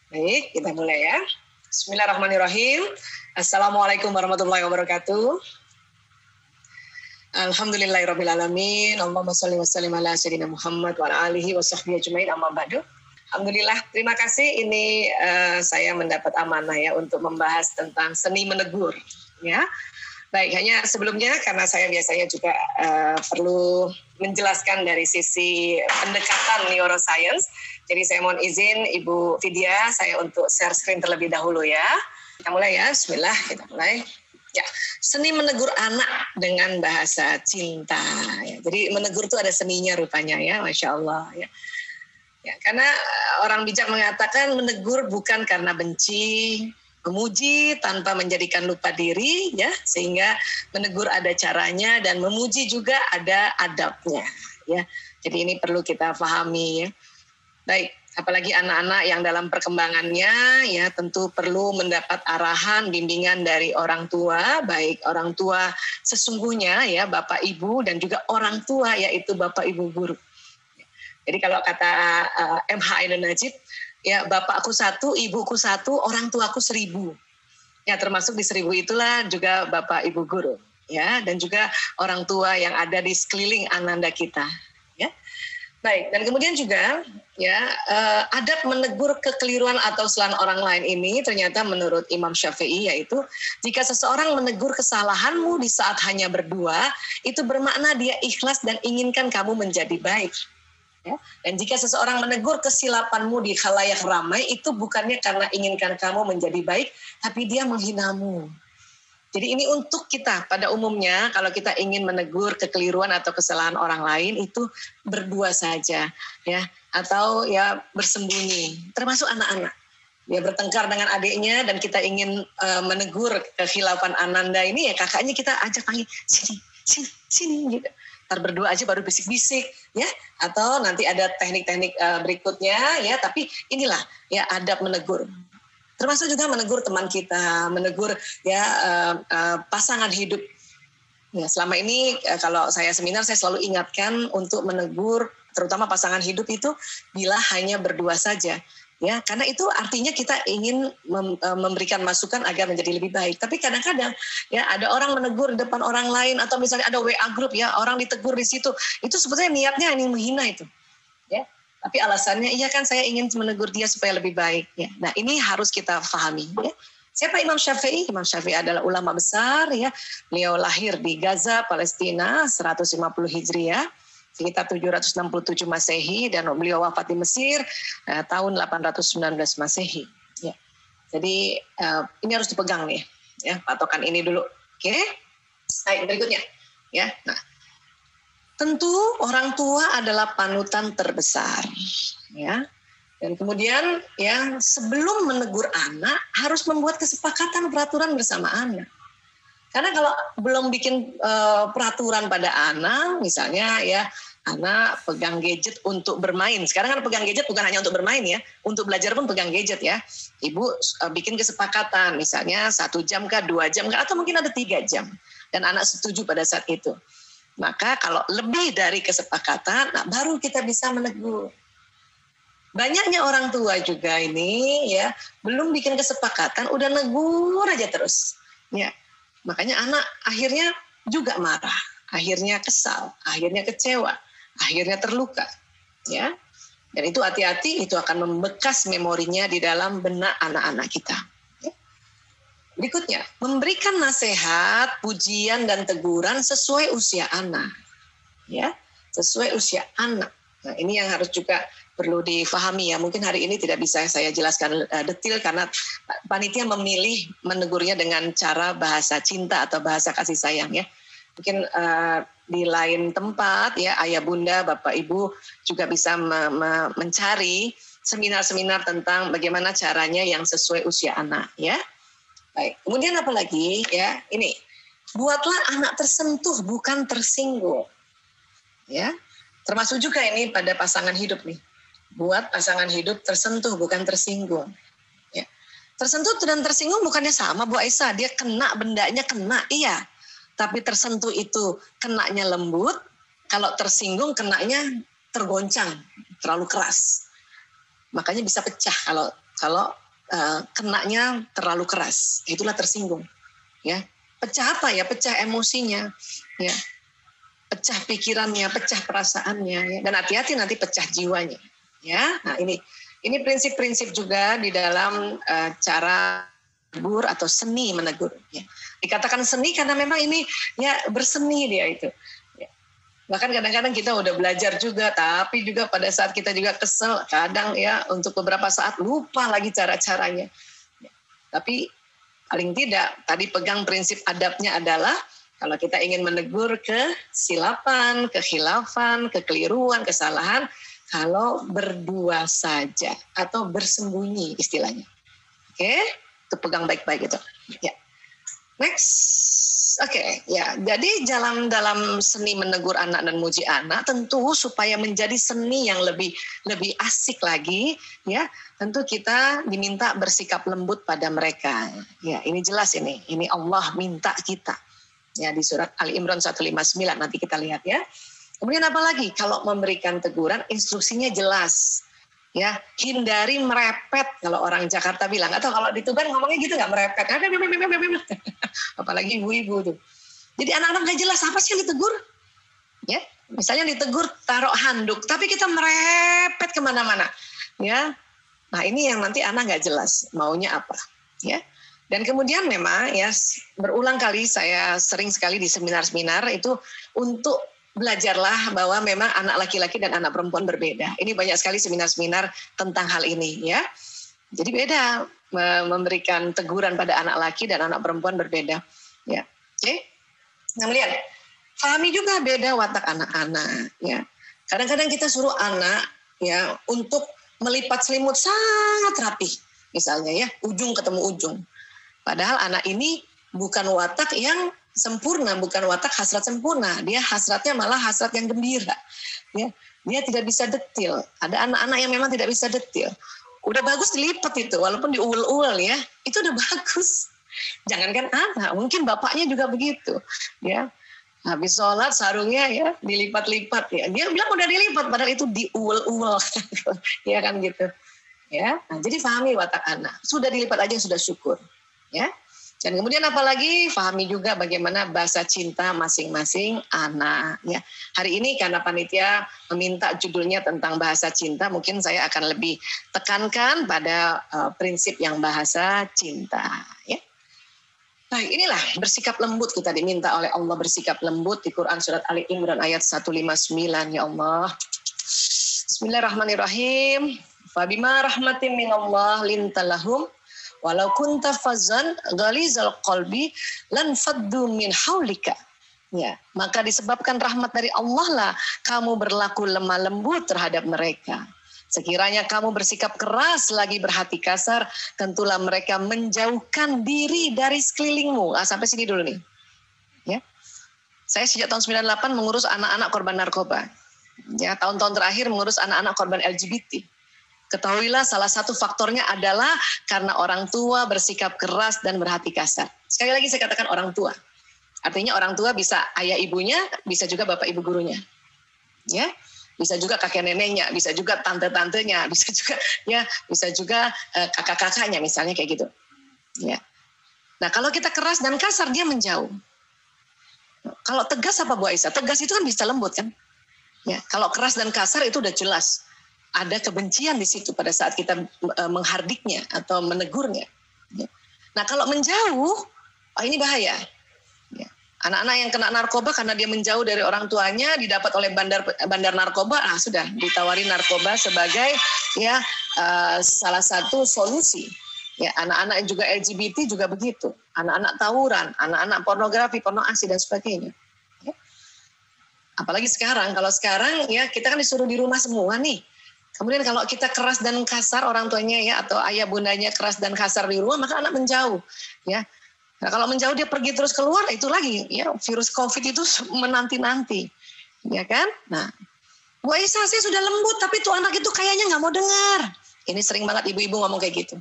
Baik, kita mulai ya. Bismillahirrahmanirrahim. Assalamualaikum warahmatullahi wabarakatuh. Alhamdulillahirrahmanirrahim. Allahumma salli wa sallim ala sayyidina Muhammad wa ala alihi wa sahbihi ajma'in, amma ba'du. Alhamdulillah, terima kasih. Ini saya mendapat amanah ya untuk membahas tentang seni menegur. Ya, baik. Hanya sebelumnya karena saya biasanya juga perlu menjelaskan dari sisi pendekatan neuroscience. Jadi saya mohon izin Ibu Vidya, saya untuk share screen terlebih dahulu ya. Kita mulai ya, bismillah, kita mulai. Ya, seni menegur anak dengan bahasa cinta. Ya, jadi menegur itu ada seninya rupanya ya, Masya Allah ya. Ya, karena orang bijak mengatakan menegur bukan karena benci, memuji tanpa menjadikan lupa diri ya, sehingga menegur ada caranya dan memuji juga ada adabnya ya. Jadi ini perlu kita pahami ya. Baik, apalagi anak-anak yang dalam perkembangannya ya tentu perlu mendapat arahan, bimbingan dari orang tua, baik orang tua sesungguhnya ya Bapak Ibu dan juga orang tua yaitu Bapak Ibu guru. Jadi kalau kata MH Ainun Najib, ya bapakku satu, ibuku satu, orang tuaku 1000. Ya termasuk di 1000 itulah juga Bapak Ibu guru ya, dan juga orang tua yang ada di sekeliling ananda kita ya. Baik, dan kemudian juga ya adab menegur kekeliruan atau kesalahan orang lain ini ternyata menurut Imam Syafi'i yaitu jika seseorang menegur kesalahanmu di saat hanya berdua, itu bermakna dia ikhlas dan inginkan kamu menjadi baik. Ya. Dan jika seseorang menegur kesilapanmu di khalayak ramai, itu bukannya karena inginkan kamu menjadi baik, tapi dia menghinamu. Jadi ini untuk kita pada umumnya kalau kita ingin menegur kekeliruan atau kesalahan orang lain itu berdua saja ya, atau ya bersembunyi, termasuk anak-anak. Dia bertengkar dengan adiknya dan kita ingin menegur kekhilafan ananda ini ya kakaknya kita ajak panggil sini gitu. Ntar berdua aja baru bisik-bisik ya, atau nanti ada teknik-teknik berikutnya ya, tapi inilah ya adab menegur. Termasuk juga menegur teman kita, menegur ya pasangan hidup. Ya, selama ini kalau saya seminar saya selalu ingatkan untuk menegur terutama pasangan hidup itu bila hanya berdua saja. Ya, karena itu artinya kita ingin memberikan masukan agar menjadi lebih baik. Tapi kadang-kadang ya ada orang menegur di depan orang lain atau misalnya ada WA group ya, orang ditegur di situ. Itu sebetulnya niatnya ingin menghina itu. Ya. Tapi alasannya iya kan saya ingin menegur dia supaya lebih baik ya. Nah, ini harus kita pahami ya. Siapa Imam Syafi'i? Imam Syafi'i adalah ulama besar ya. Beliau lahir di Gaza, Palestina 150 Hijriah. Sekitar 767 Masehi dan beliau wafat di Mesir tahun 819 Masehi. Ya. Jadi ini harus dipegang nih, ya patokan ini dulu. Oke, baik berikutnya. Ya, nah tentu orang tua adalah panutan terbesar, ya. Dan kemudian ya sebelum menegur anak harus membuat kesepakatan peraturan bersama anak. Karena kalau belum bikin peraturan pada anak, misalnya ya anak pegang gadget untuk bermain. Sekarang kan pegang gadget bukan hanya untuk bermain ya, untuk belajar pun pegang gadget ya. Ibu bikin kesepakatan, misalnya 1 jam kah, 2 jam kah, atau mungkin ada 3 jam. Dan anak setuju pada saat itu. Maka kalau lebih dari kesepakatan, nah baru kita bisa menegur. Banyaknya orang tua juga ini ya belum bikin kesepakatan, udah negur aja terus. Ya. Makanya anak akhirnya juga marah, akhirnya kesal, akhirnya kecewa, akhirnya terluka, ya. Dan itu hati-hati, itu akan membekas memorinya di dalam benak anak-anak kita. Ya. Berikutnya, memberikan nasihat, pujian dan teguran sesuai usia anak, ya, sesuai usia anak. Nah, ini yang harus juga perlu difahami ya. Mungkin hari ini tidak bisa saya jelaskan detail karena panitia memilih menegurnya dengan cara bahasa cinta atau bahasa kasih sayang ya. Mungkin di lain tempat ya ayah bunda bapak ibu juga bisa mencari seminar-seminar tentang bagaimana caranya yang sesuai usia anak ya. Baik. Kemudian apa lagi ya? Ini buatlah anak tersentuh bukan tersinggung. Ya. Termasuk juga ini pada pasangan hidup nih. Buat pasangan hidup tersentuh bukan tersinggung. Ya. Tersentuh dan tersinggung bukannya sama Bu Aisyah, dia kena bendanya kena, iya. Tapi tersentuh itu kenanya lembut, kalau tersinggung kenanya tergoncang, terlalu keras. Makanya bisa pecah kalau kalau kenanya terlalu keras, itulah tersinggung. Ya, pecah apa ya? Pecah emosinya, ya, pecah pikirannya, pecah perasaannya, ya. Dan hati-hati nanti pecah jiwanya. Ya, nah ini prinsip-prinsip juga di dalam cara menegur atau seni menegur. Ya. Dikatakan seni karena memang ini ya berseni dia itu. Ya. Bahkan kadang-kadang kita udah belajar juga, tapi juga pada saat kita juga kesel, kadang ya untuk beberapa saat lupa lagi cara-caranya. Ya. Tapi paling tidak tadi pegang prinsip adabnya adalah kalau kita ingin menegur kesilapan, kekhilafan, kekeliruan, kesalahan, kalau berdua saja atau bersembunyi istilahnya. Oke, itu pegang baik-baik itu. Ya. Next, oke, ya. Jadi dalam seni menegur anak dan muji anak, tentu supaya menjadi seni yang lebih asik lagi, ya. Tentu kita diminta bersikap lembut pada mereka. Ya, ini jelas ini. Ini Allah minta kita. Ya, di surat Ali Imran 159 nanti kita lihat ya. Kemudian apa lagi? Kalau memberikan teguran, instruksinya jelas. Ya, hindari merepet kalau orang Jakarta bilang, atau kalau di Tuban ngomongnya gitu nggak merepet. Apalagi ibu-ibu tuh. Jadi anak-anak nggak jelas apa sih yang ditegur. Ya, misalnya ditegur taruh handuk, tapi kita merepet kemana-mana. Ya, nah ini yang nanti anak nggak jelas maunya apa. Ya. Dan kemudian memang ya berulang kali saya sering sekali di seminar-seminar itu untuk belajarlah bahwa memang anak laki-laki dan anak perempuan berbeda. Ini banyak sekali seminar-seminar tentang hal ini ya. Jadi beda memberikan teguran pada anak laki dan anak perempuan berbeda. Ya, oke. Nah, melihat pahami juga beda watak anak-anak. Ya, kadang-kadang kita suruh anak ya untuk melipat selimut sangat rapi, misalnya ya ujung ketemu ujung. Padahal anak ini bukan watak yang sempurna, bukan watak hasrat sempurna. Dia hasratnya malah hasrat yang gembira. Ya, dia tidak bisa detil. Ada anak-anak yang memang tidak bisa detil. Udah bagus dilipat itu, walaupun diuel-uel ya, itu udah bagus. Jangankan anak, mungkin bapaknya juga begitu. Ya, habis sholat sarungnya ya dilipat-lipat ya. Dia bilang udah dilipat, padahal itu diuel-uel, ya kan gitu. Ya, nah, jadi pahami watak anak. Sudah dilipat aja sudah syukur. Ya, dan kemudian apalagi pahami juga bagaimana bahasa cinta masing-masing anak. Ya, hari ini karena panitia meminta judulnya tentang bahasa cinta, mungkin saya akan lebih tekankan pada prinsip yang bahasa cinta. Ya, nah inilah bersikap lembut kita diminta oleh Allah bersikap lembut di Quran surat Ali Imran ayat 159 ya Allah. Bismillahirrahmanirrahim. Fabima rahmatin minallah lintalahum. Walau kunta fazan ghalizal qalbi lan faddu min haulika. Ya, maka disebabkan rahmat dari Allah lah kamu berlaku lemah lembut terhadap mereka. Sekiranya kamu bersikap keras lagi berhati kasar, tentulah mereka menjauhkan diri dari sekelilingmu. Sampai sini dulu nih. Ya. Saya sejak tahun 98 mengurus anak-anak korban narkoba. Ya, tahun-tahun terakhir mengurus anak-anak korban LGBT. Ketahuilah salah satu faktornya adalah karena orang tua bersikap keras dan berhati kasar. Sekali lagi saya katakan orang tua. Artinya orang tua bisa ayah ibunya, bisa juga bapak ibu gurunya. Ya, bisa juga kakek neneknya, bisa juga tante-tantenya, bisa juga kakak-kakaknya misalnya kayak gitu. Ya. Nah, kalau kita keras dan kasar dia menjauh. Kalau tegas apa Bu Aisyah? Tegas itu kan bisa lembut kan? Ya, kalau keras dan kasar itu udah jelas. Ada kebencian di situ pada saat kita menghardiknya atau menegurnya. Nah kalau menjauh, ini bahaya. Anak-anak yang kena narkoba karena dia menjauh dari orang tuanya, didapat oleh bandar narkoba, sudah ditawari narkoba sebagai ya salah satu solusi. Ya, anak-anak juga LGBT juga begitu, anak-anak tawuran, anak-anak pornografi, porno aksi dan sebagainya. Ya. Apalagi sekarang, kalau sekarang ya kita kan disuruh di rumah semua nih. Kemudian kalau kita keras dan kasar orang tuanya ya atau ayah bundanya keras dan kasar di rumah, maka anak menjauh. Ya, nah, kalau menjauh dia pergi terus keluar, itu lagi ya virus COVID itu menanti-nanti, ya kan? Nah, Bu Aisyah sih sudah lembut, tapi tuh anak itu kayaknya nggak mau dengar. Ini sering banget ibu-ibu ngomong kayak gitu.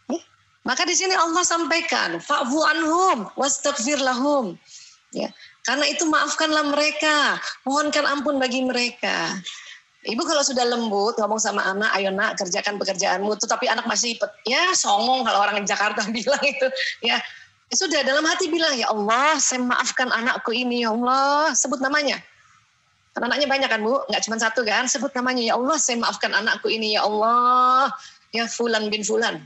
Ya. Maka di sini Allah sampaikan, fa'fu anhum wastaghfir lahum. Ya, karena itu maafkanlah mereka, mohonkan ampun bagi mereka. Ibu kalau sudah lembut ngomong sama anak, ayo nak kerjakan pekerjaanmu, tetapi anak masih ya songong kalau orang Jakarta bilang itu, ya sudah dalam hati bilang, ya Allah, saya maafkan anakku ini, ya Allah, sebut namanya. Karena anaknya banyak kan Bu, nggak cuma satu kan, sebut namanya, ya Allah, saya maafkan anakku ini, ya Allah, ya Fulan bin Fulan,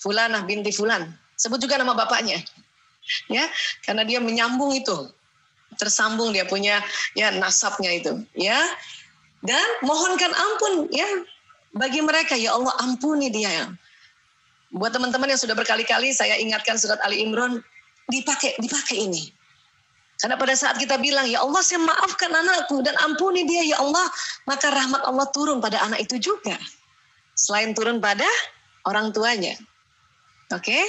Fulanah binti Fulan, sebut juga nama bapaknya, ya, karena dia menyambung itu, tersambung dia punya ya nasabnya itu, ya. Dan mohonkan ampun ya bagi mereka, ya Allah ampuni dia. Ya. Buat teman-teman yang sudah berkali-kali saya ingatkan surat Ali Imran, dipakai ini. Karena pada saat kita bilang, ya Allah saya maafkan anakku dan ampuni dia ya Allah, maka rahmat Allah turun pada anak itu juga. Selain turun pada orang tuanya. Oke?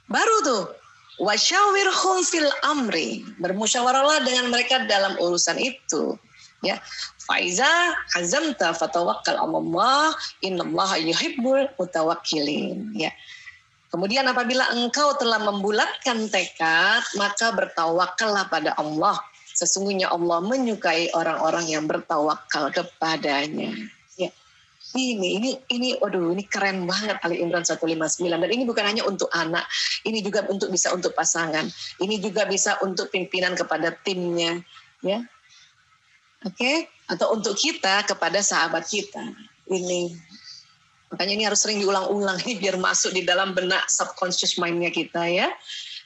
Baru tuh, wasyawirhum fil amri, bermusyawarahlah dengan mereka dalam urusan itu. Ya, faiza azamta fatawakkal 'alallah innallaha yuhibbul mutawakkilin. Ya. Kemudian apabila engkau telah membulatkan tekad, maka bertawakallah pada Allah. Sesungguhnya Allah menyukai orang-orang yang bertawakal kepadanya. Ya. Ini waduh, ini keren banget Ali Imran 159, dan ini bukan hanya untuk anak, ini juga bisa untuk pasangan. Ini juga bisa untuk pimpinan kepada timnya, ya. Oke, atau untuk kita kepada sahabat kita. Ini makanya ini harus sering diulang-ulang nih biar masuk di dalam benak subconscious mind-nya kita ya.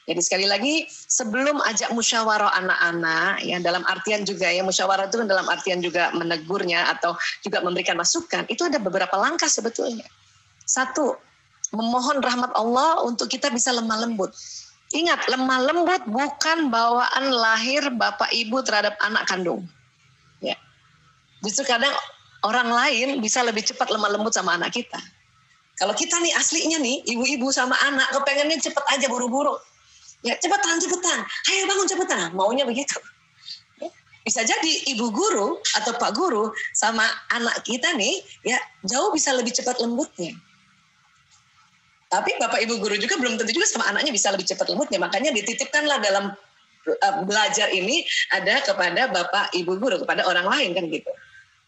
Jadi sekali lagi sebelum ajak musyawarah anak-anak ya, dalam artian juga ya, musyawarah itu kan dalam artian juga menegurnya atau juga memberikan masukan, itu ada beberapa langkah sebetulnya. Satu, memohon rahmat Allah untuk kita bisa lemah lembut. Ingat, lemah lembut bukan bawaan lahir bapak ibu terhadap anak kandung. Ya. Justru kadang orang lain bisa lebih cepat lemah lembut sama anak kita. Kalau kita nih aslinya nih, ibu-ibu sama anak, kepengennya cepet aja buru-buru. Ya cepetan, ayo bangun cepetan, maunya begitu. Ya. Bisa jadi ibu guru atau pak guru sama anak kita nih, ya jauh bisa lebih cepat lembutnya. Tapi bapak ibu guru juga belum tentu juga sama anaknya bisa lebih cepat lembutnya. Makanya dititipkanlah dalam belajar ini ada kepada bapak ibu guru, kepada orang lain kan gitu.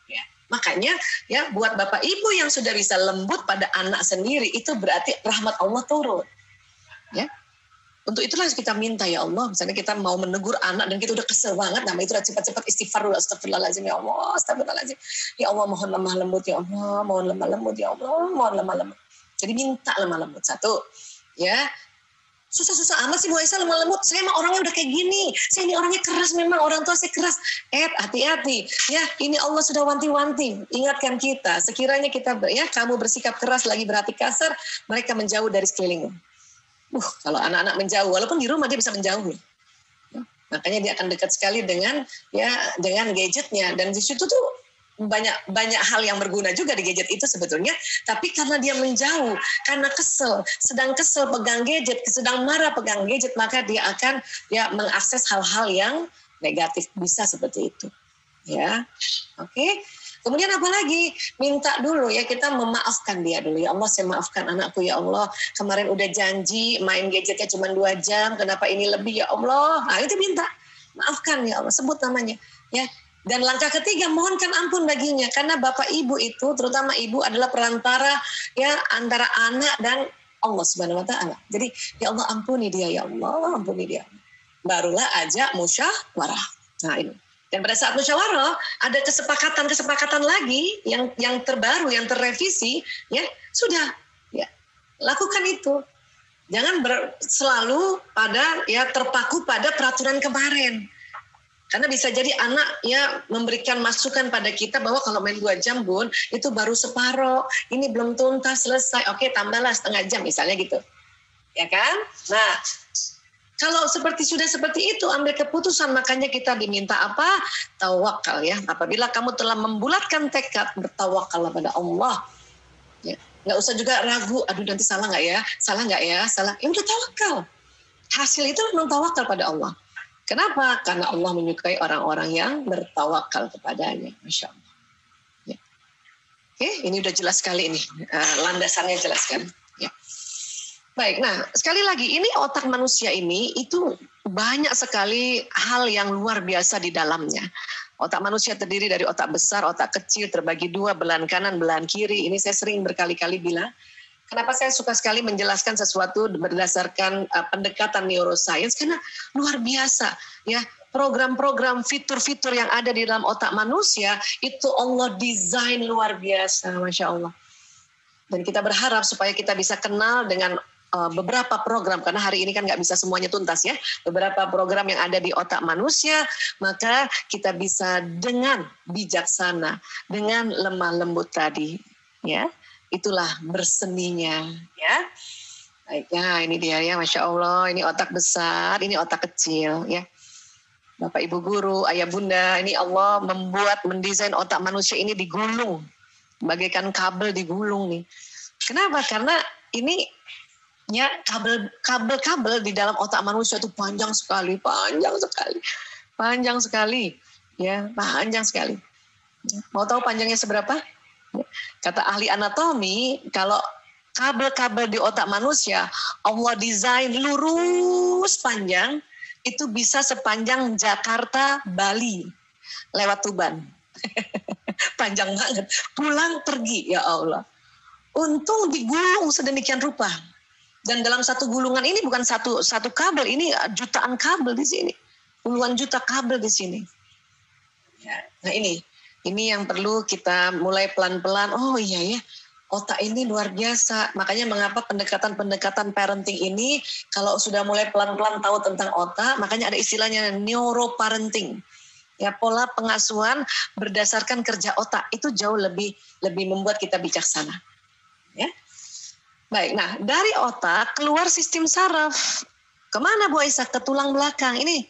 Ya. Makanya ya buat bapak ibu yang sudah bisa lembut pada anak sendiri, itu berarti rahmat Allah turun. Ya. Untuk itulah kita minta, ya Allah, misalnya kita mau menegur anak dan kita udah kesel banget, nah itu udah cepat-cepat istighfar dulu, astagfirullahaladzim, ya Allah, astagfirullahaladzim, ya Allah mohon lemah lembut, ya Allah, mohon lemah lembut, ya Allah, mohon lemah lembut. Jadi minta lemah lembut. Satu, ya. Susah-susah amat sih Bu Aisyah lemah lembut. Saya emang orangnya udah kayak gini. Saya ini orangnya keras memang. Orang tua saya keras. Hati-hati. Ya, ini Allah sudah wanti-wanti. Ingatkan kita. Sekiranya kita kamu bersikap keras lagi berhati kasar, mereka menjauh dari sekelilingmu. Kalau anak-anak menjauh, walaupun di rumah dia bisa menjauh. Ya, makanya dia akan dekat sekali dengan gadgetnya. Dan di situ tuh banyak hal yang berguna juga di gadget itu sebetulnya, tapi karena dia menjauh, karena sedang kesel pegang gadget, sedang marah pegang gadget, maka dia akan mengakses hal-hal yang negatif, bisa seperti itu ya. Oke. Kemudian apa lagi? Minta dulu ya, kita memaafkan dia dulu. Ya Allah, saya maafkan anakku ya Allah, kemarin udah janji main gadgetnya cuma 2 jam, kenapa ini lebih ya Allah. Nah itu minta, maafkan ya Allah, sebut namanya ya. Dan langkah ketiga, mohonkan ampun baginya. Karena bapak ibu itu, terutama ibu, adalah perantara ya antara anak dan Allah Subhanahu wa Ta'ala. Jadi, ya Allah ampuni dia, ya Allah ampuni dia. Barulah ajak musyawarah. Nah ini. Dan pada saat musyawarah, ada kesepakatan lagi yang terbaru, yang terrevisi, ya sudah, ya lakukan itu. Jangan selalu terpaku pada peraturan kemarin. Karena bisa jadi anak memberikan masukan pada kita bahwa kalau main 2 jam Bun, itu baru separoh, ini belum tuntas selesai, oke tambahlah setengah jam misalnya gitu. Ya kan? Nah, kalau sudah seperti itu, ambil keputusan, makanya kita diminta apa? Tawakal ya. Apabila kamu telah membulatkan tekad, bertawakallah pada Allah. Ya. Nggak usah juga ragu, aduh nanti salah nggak ya? Ya udah tawakal. Hasil itu memang tawakal pada Allah. Kenapa? Karena Allah menyukai orang-orang yang bertawakal kepadanya. Masya Allah. Ya. Oke, ini udah jelas sekali ini. Landasannya jelas kan. Ya. Baik, nah sekali lagi, ini otak manusia ini itu banyak sekali hal yang luar biasa di dalamnya. Otak manusia terdiri dari otak besar, otak kecil, terbagi dua, belahan kanan, belahan kiri. Ini saya sering berkali-kali bilang. Kenapa saya suka sekali menjelaskan sesuatu berdasarkan pendekatan neuroscience? Karena luar biasa, ya. Program-program, fitur-fitur yang ada di dalam otak manusia, itu Allah desain luar biasa, Masya Allah. Dan kita berharap supaya kita bisa kenal dengan beberapa program, karena hari ini kan nggak bisa semuanya tuntas ya, beberapa program yang ada di otak manusia, maka kita bisa dengan bijaksana, dengan lemah lembut tadi, ya, itulah berseninya, ya. Baik, ya, ini dia ya, Masya Allah, ini otak besar, ini otak kecil, ya. Bapak Ibu Guru, Ayah Bunda, ini Allah mendesain otak manusia ini digulung, bagaikan kabel digulung nih. Kenapa? Karena ini ya kabel-kabel di dalam otak manusia itu panjang sekali, ya, panjang sekali. Mau tahu panjangnya seberapa? Kata ahli anatomi, kalau kabel-kabel di otak manusia Allah desain lurus panjang, itu bisa sepanjang Jakarta, Bali, lewat Tuban. Panjang banget. Pulang pergi, ya Allah. Untung digulung sedemikian rupa. Dan dalam satu gulungan ini bukan satu kabel, ini jutaan kabel di sini. Puluhan juta kabel di sini. Nah ini yang perlu kita mulai pelan-pelan. Oh iya ya, otak ini luar biasa. Makanya mengapa pendekatan parenting ini kalau sudah mulai pelan-pelan tahu tentang otak, makanya ada istilahnya neuroparenting. Ya, pola pengasuhan berdasarkan kerja otak itu jauh lebih membuat kita bijaksana. Ya. Baik, nah dari otak keluar sistem saraf. Kemana Bu Aisyah? Ke tulang belakang. Ini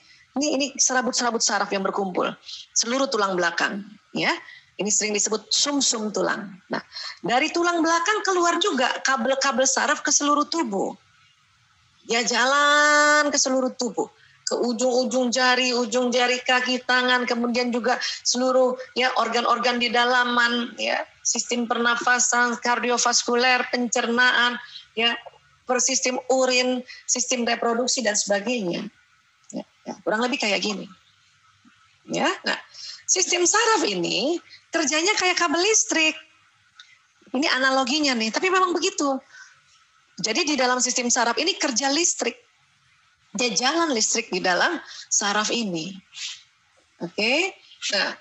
serabut-serabut saraf yang berkumpul. Seluruh tulang belakang. Ya. Ini sering disebut sumsum tulang. Nah, dari tulang belakang keluar juga kabel-kabel saraf ke seluruh tubuh. Ya, jalan ke seluruh tubuh. Ke ujung jari kaki, tangan, kemudian juga seluruh ya organ-organ di dalaman, ya, sistem pernafasan, kardiovaskuler, pencernaan, ya, sistem urin, sistem reproduksi dan sebagainya. Ya, kurang lebih kayak gini. Ya, nah, sistem saraf ini kerjanya kayak kabel listrik. Ini analoginya nih, tapi memang begitu. Jadi di dalam sistem saraf ini kerja listrik. Dia jalan listrik di dalam saraf ini. Oke? Nah,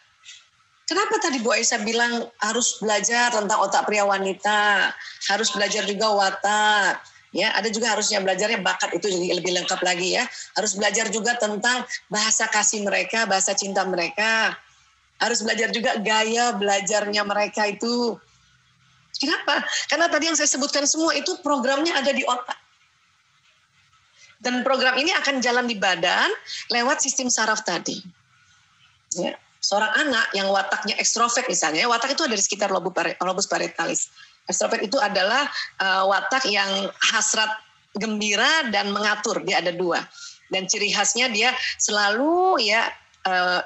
kenapa tadi Bu Aisyah bilang harus belajar tentang otak pria wanita, harus belajar juga watak. Ya, ada juga harusnya belajarnya bakat, itu juga lebih lengkap lagi ya. Harus belajar juga tentang bahasa kasih mereka, bahasa cinta mereka. Harus belajar juga gaya belajarnya mereka itu. Kenapa? Karena tadi yang saya sebutkan semua itu programnya ada di otak. Dan program ini akan jalan di badan lewat sistem saraf tadi. Ya. Seorang anak yang wataknya ekstrovert misalnya, watak itu ada di sekitar lobus parietalis. Ekstrovert itu adalah watak yang hasrat gembira dan mengatur, dia ada dua. Dan ciri khasnya dia selalu ya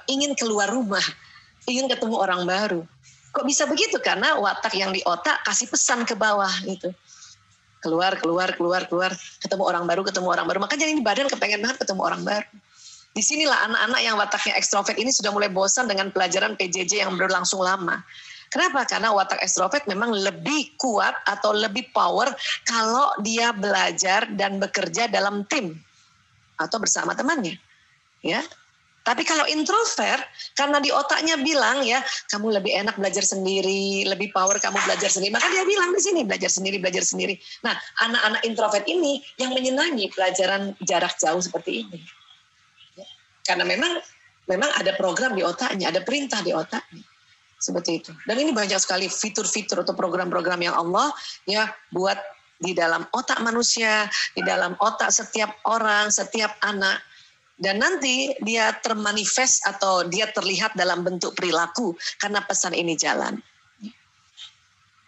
ingin keluar rumah, ingin ketemu orang baru. Kok bisa begitu? Karena watak yang di otak kasih pesan ke bawah gitu. Keluar, ketemu orang baru. Makanya ini badan kepengen banget ketemu orang baru. Disinilah anak-anak yang wataknya ekstrovert ini sudah mulai bosan dengan pelajaran PJJ yang berlangsung lama. Kenapa? Karena watak ekstrovert memang lebih kuat atau lebih power kalau dia belajar dan bekerja dalam tim atau bersama temannya. Ya. Tapi kalau introvert, karena di otaknya bilang ya, kamu lebih enak belajar sendiri, lebih power kamu belajar sendiri. Maka dia bilang di sini, belajar sendiri. Nah, anak-anak introvert ini yang menyenangi pelajaran jarak jauh seperti ini. Karena memang ada program di otaknya, ada perintah di otaknya. Seperti itu. Dan ini banyak sekali fitur-fitur atau program-program yang Allah ya buat di dalam otak manusia, di dalam otak setiap orang, setiap anak. Dan nanti dia termanifest atau dia terlihat dalam bentuk perilaku karena pesan ini jalan.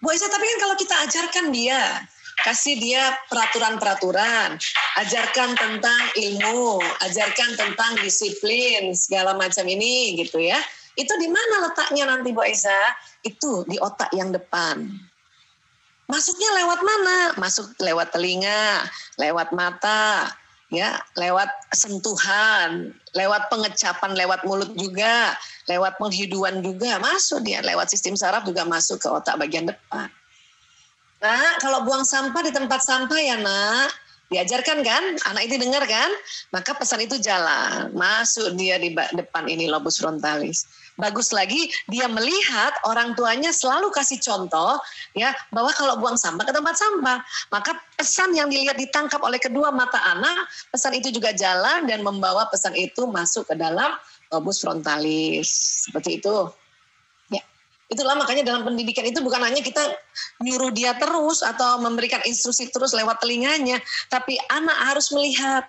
Bu Aisyah, tapi kan kalau kita ajarkan dia, kasih dia peraturan-peraturan, ajarkan tentang ilmu, ajarkan tentang disiplin, segala macam ini gitu ya. Itu di mana letaknya nanti Bu Aisyah? Itu di otak yang depan. Masuknya lewat mana? Masuk lewat telinga, lewat mata, ya, lewat sentuhan, lewat pengecapan, lewat mulut juga, lewat penghiduan juga masuk dia, lewat sistem saraf juga masuk ke otak bagian depan. Nah, kalau buang sampah di tempat sampah ya nak, diajarkan kan, anak itu dengar kan, maka pesan itu jalan, masuk dia di depan ini lobus frontalis. Bagus lagi, dia melihat orang tuanya selalu kasih contoh ya bahwa kalau buang sampah ke tempat sampah, maka pesan yang dilihat ditangkap oleh kedua mata anak, pesan itu juga jalan dan membawa pesan itu masuk ke dalam lobus frontalis. Seperti itu. Ya. Itulah makanya dalam pendidikan itu bukan hanya kita nyuruh dia terus atau memberikan instruksi terus lewat telinganya, tapi anak harus melihat.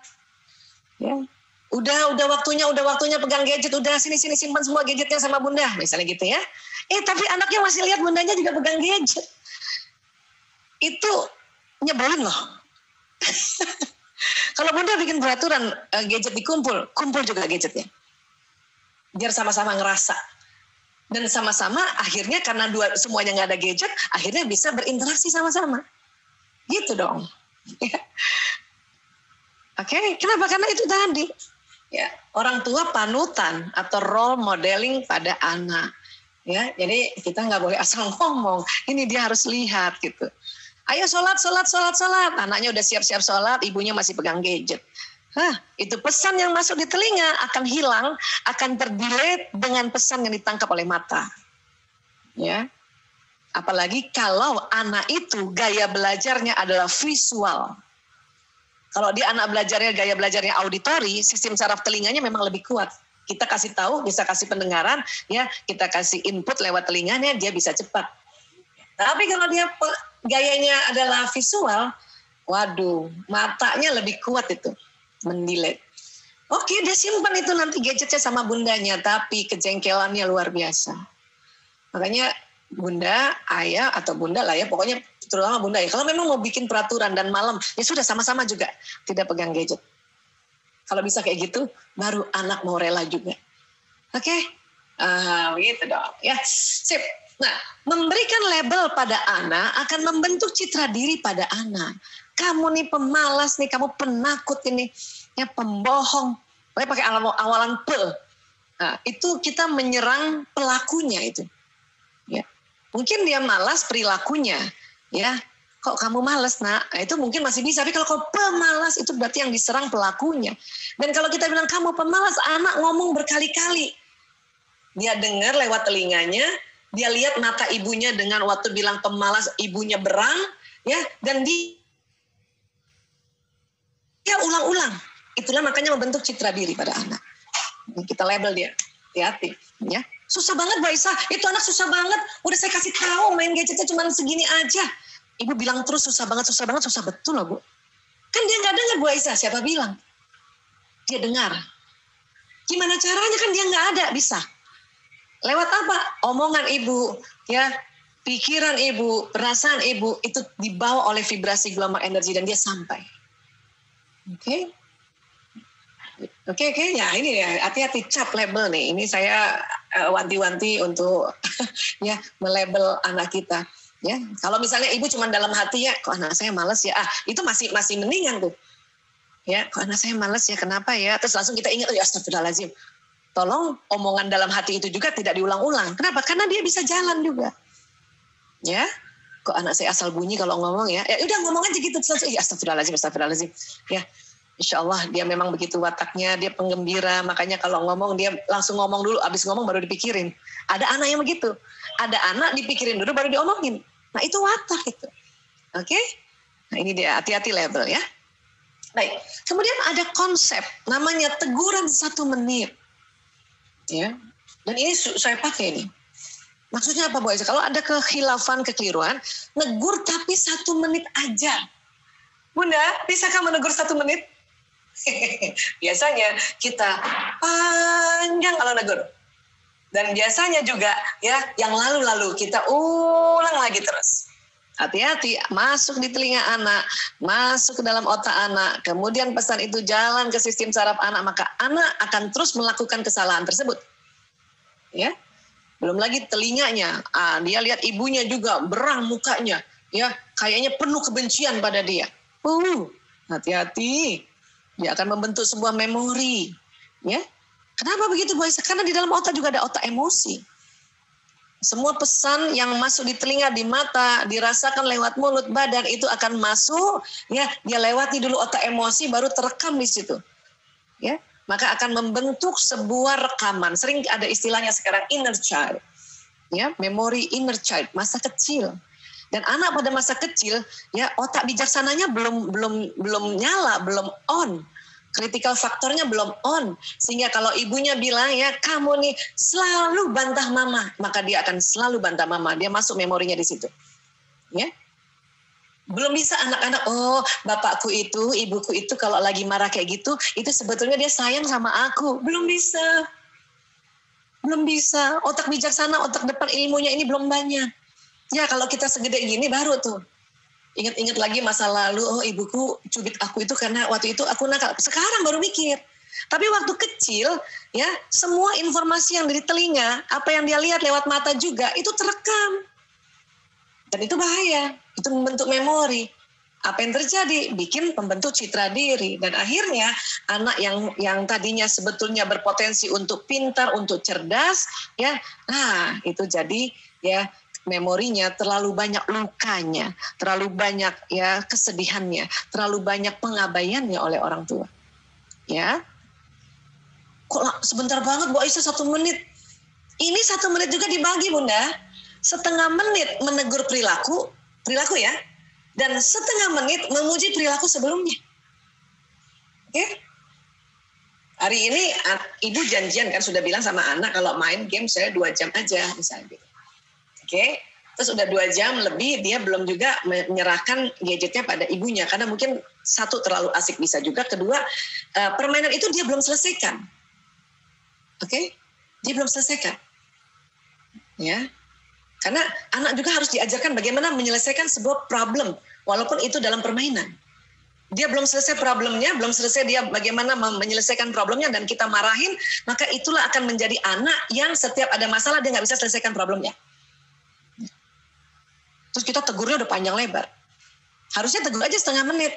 Ya. Udah waktunya pegang gadget, udah sini simpan semua gadgetnya sama bunda, misalnya gitu ya. Tapi anaknya masih lihat bundanya juga pegang gadget. Itu nyebelin loh. Kalau bunda bikin peraturan gadget kumpul juga gadgetnya. Biar sama-sama ngerasa. Dan sama-sama akhirnya karena semuanya nggak ada gadget, akhirnya bisa berinteraksi sama-sama. Gitu dong. Oke, kenapa? Karena itu tadi. Ya, orang tua panutan atau role modeling pada anak. Ya, jadi kita nggak boleh asal ngomong. Ini dia harus lihat gitu. Ayo sholat. Anaknya udah siap-siap sholat, ibunya masih pegang gadget. Itu pesan yang masuk di telinga akan hilang, akan terdelete dengan pesan yang ditangkap oleh mata. Ya, apalagi kalau anak itu gaya belajarnya adalah visual. Kalau dia anak belajarnya gaya belajarnya auditori, sistem saraf telinganya memang lebih kuat. Kita kasih tahu, bisa kasih pendengaran, ya kita kasih input lewat telinganya, dia bisa cepat. Tapi kalau dia gayanya adalah visual, waduh, matanya lebih kuat itu, mendelete. Oke, dia simpan itu nanti gadgetnya sama bundanya, tapi kejengkelannya luar biasa. Makanya bunda, ayah atau bunda lah ya, pokoknya terutama bunda ya, kalau memang mau bikin peraturan dan malam, ya sudah sama-sama juga tidak pegang gadget. Kalau bisa kayak gitu, baru anak mau rela juga. Oke? Begitu dong. Ya, sip. Nah, memberikan label pada anak akan membentuk citra diri pada anak. Kamu nih pemalas nih, kamu penakut ini, ya pembohong. Pokoknya pakai awalan P. Nah, itu kita menyerang pelakunya itu. Ya. Mungkin dia malas perilakunya. Ya, kok kamu malas nak? Nah, itu mungkin masih bisa. Tapi kalau pemalas itu berarti yang diserang pelakunya. Dan kalau kita bilang kamu pemalas, anak ngomong berkali-kali. Dia dengar lewat telinganya, dia lihat mata ibunya dengan waktu bilang pemalas, ibunya berang, ya, dan dia ulang-ulang. Itulah makanya membentuk citra diri pada anak. Kita label dia, hati-hati, ya. Susah banget Bu Aisyah, itu anak susah banget. Udah saya kasih tahu main gadgetnya cuma segini aja. Ibu bilang terus susah banget, susah betul loh Bu. Kan dia nggak dengar Bu Aisyah, siapa bilang? Dia dengar. Gimana caranya kan dia nggak ada, bisa. Lewat apa? Omongan ibu, ya, pikiran ibu, perasaan ibu, itu dibawa oleh vibrasi gelombang energi dan dia sampai. Oke, ya ini ya, hati-hati cap label nih. Ini saya wanti-wanti untuk ya melabel anak kita. Ya, kalau misalnya ibu cuma dalam hati ya, kok anak saya malas ya, itu masih mendingan tuh. Ya, kok anak saya malas ya, kenapa ya? Terus langsung kita ingat, ya astagfirullahaladzim. Tolong omongan dalam hati itu juga tidak diulang-ulang. Kenapa? Karena dia bisa jalan juga. Ya, kok anak saya asal bunyi kalau ngomong ya. Ya udah ngomong aja gitu, terus ya astagfirullahaladzim. Ya. Insya Allah dia memang begitu wataknya, dia penggembira, makanya kalau ngomong dia langsung ngomong dulu, abis ngomong baru dipikirin. Ada anak yang begitu, ada anak dipikirin dulu baru diomongin. Nah itu watak itu. Oke? Nah ini dia, hati-hati label ya. Baik, kemudian ada konsep namanya teguran 1 menit. Ya, dan ini saya pakai ini. Maksudnya apa Bu Aisyah? Kalau ada kekhilafan, kekeliruan, negur tapi 1 menit aja. Bunda, bisa kamu negur 1 menit? Biasanya kita panjang kalau negur. Dan biasanya juga ya yang lalu-lalu kita ulang lagi terus. Hati-hati, masuk di telinga anak, masuk ke dalam otak anak, kemudian pesan itu jalan ke sistem saraf anak, maka anak akan terus melakukan kesalahan tersebut. Ya, belum lagi telinganya, dia lihat ibunya juga berang mukanya, ya kayaknya penuh kebencian pada dia. Hati-hati. Dia akan membentuk sebuah memori. Ya, kenapa begitu Bu Aisyah? Karena di dalam otak juga ada otak emosi. Semua pesan yang masuk di telinga, di mata, dirasakan lewat mulut, badan itu akan masuk. Ya, dia lewati dulu otak emosi, baru terekam di situ. Ya, maka akan membentuk sebuah rekaman. Sering ada istilahnya sekarang inner child. Ya, memori inner child, masa kecil. Dan anak pada masa kecil, ya otak bijaksananya belum nyala, belum on. Critical faktornya belum on. Sehingga kalau ibunya bilang, ya kamu nih selalu bantah mama, maka dia akan selalu bantah mama. Dia masuk memorinya di situ. Ya. Belum bisa anak-anak, oh bapakku itu, ibuku itu kalau lagi marah kayak gitu, itu sebetulnya dia sayang sama aku. Belum bisa. Belum bisa. Otak bijaksana, otak depan ilmunya ini belum banyak. Ya kalau kita segede gini baru tuh. Ingat-ingat lagi masa lalu, oh ibuku cubit aku itu karena waktu itu aku nakal. Sekarang baru mikir. Tapi waktu kecil, ya semua informasi yang dari telinga, apa yang dia lihat lewat mata juga, itu terekam. Dan itu bahaya. Itu membentuk memori. Apa yang terjadi? Bikin pembentuk citra diri. Dan akhirnya anak yang tadinya sebetulnya berpotensi untuk pintar, untuk cerdas, ya, nah itu jadi ya memorinya terlalu banyak lukanya, terlalu banyak ya kesedihannya, terlalu banyak pengabaiannya oleh orang tua. Ya, kok sebentar banget Bu Aisyah 1 menit? Ini 1 menit juga dibagi Bunda. Setengah menit menegur perilaku ya, dan setengah menit memuji perilaku sebelumnya. Oke? Hari ini ibu janjian kan sudah bilang sama anak kalau main game saya 2 jam aja misalnya gitu. Oke, terus udah 2 jam lebih dia belum juga menyerahkan gadgetnya pada ibunya karena mungkin satu terlalu asik bisa juga, kedua permainan itu dia belum selesaikan. Oke, dia belum selesaikan. Ya, karena anak juga harus diajarkan bagaimana menyelesaikan sebuah problem walaupun itu dalam permainan. Dia belum selesai problemnya, belum selesai dia bagaimana menyelesaikan problemnya dan kita marahin, maka itulah akan menjadi anak yang setiap ada masalah dia nggak bisa selesaikan problemnya. Terus kita tegurnya udah panjang lebar. Harusnya tegur aja setengah menit.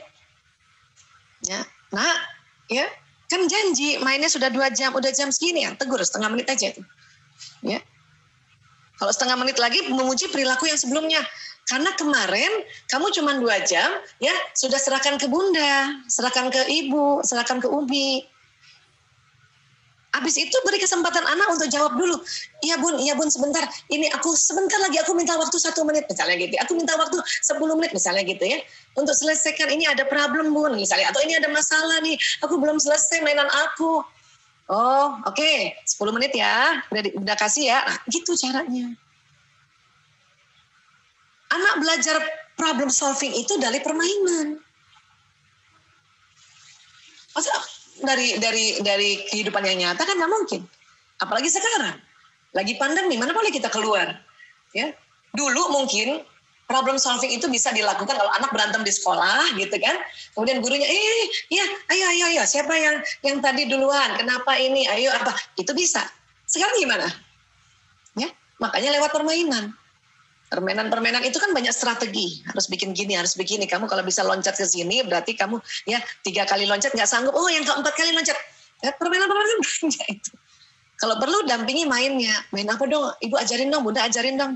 Ya, nah, ya kan janji mainnya sudah 2 jam, udah jam segini ya, tegur setengah menit aja itu. Ya, kalau setengah menit lagi memuji perilaku yang sebelumnya. Karena kemarin kamu cuma 2 jam, ya sudah serahkan ke bunda, serahkan ke ibu, serahkan ke Ubi. Habis itu beri kesempatan anak untuk jawab dulu. Iya bun sebentar. Ini aku sebentar lagi aku minta waktu 1 menit misalnya gitu. Aku minta waktu 10 menit misalnya gitu ya. Untuk selesaikan ini ada problem bun misalnya. Atau ini ada masalah nih. Aku belum selesai mainan aku. Oh oke. 10 menit ya. Udah kasih ya. Nah, gitu caranya. Anak belajar problem solving itu dari permainan. Masa dari kehidupan yang nyata kan nggak mungkin. Apalagi sekarang lagi pandemi, mana boleh kita keluar. Ya, dulu mungkin problem solving itu bisa dilakukan kalau anak berantem di sekolah, gitu kan. Kemudian gurunya, ya, ayo, siapa yang tadi duluan? Kenapa ini? Ayo apa? Itu bisa. Sekarang gimana? Ya, makanya lewat permainan. Permainan itu kan banyak strategi. Harus bikin gini, harus begini. Kamu kalau bisa loncat ke sini, berarti kamu ya 3 kali loncat nggak sanggup. Oh, yang ke-4 kali loncat. Ya, permainan banyak itu. Kalau perlu dampingi mainnya. Main apa dong? Ibu ajarin dong, bunda ajarin dong.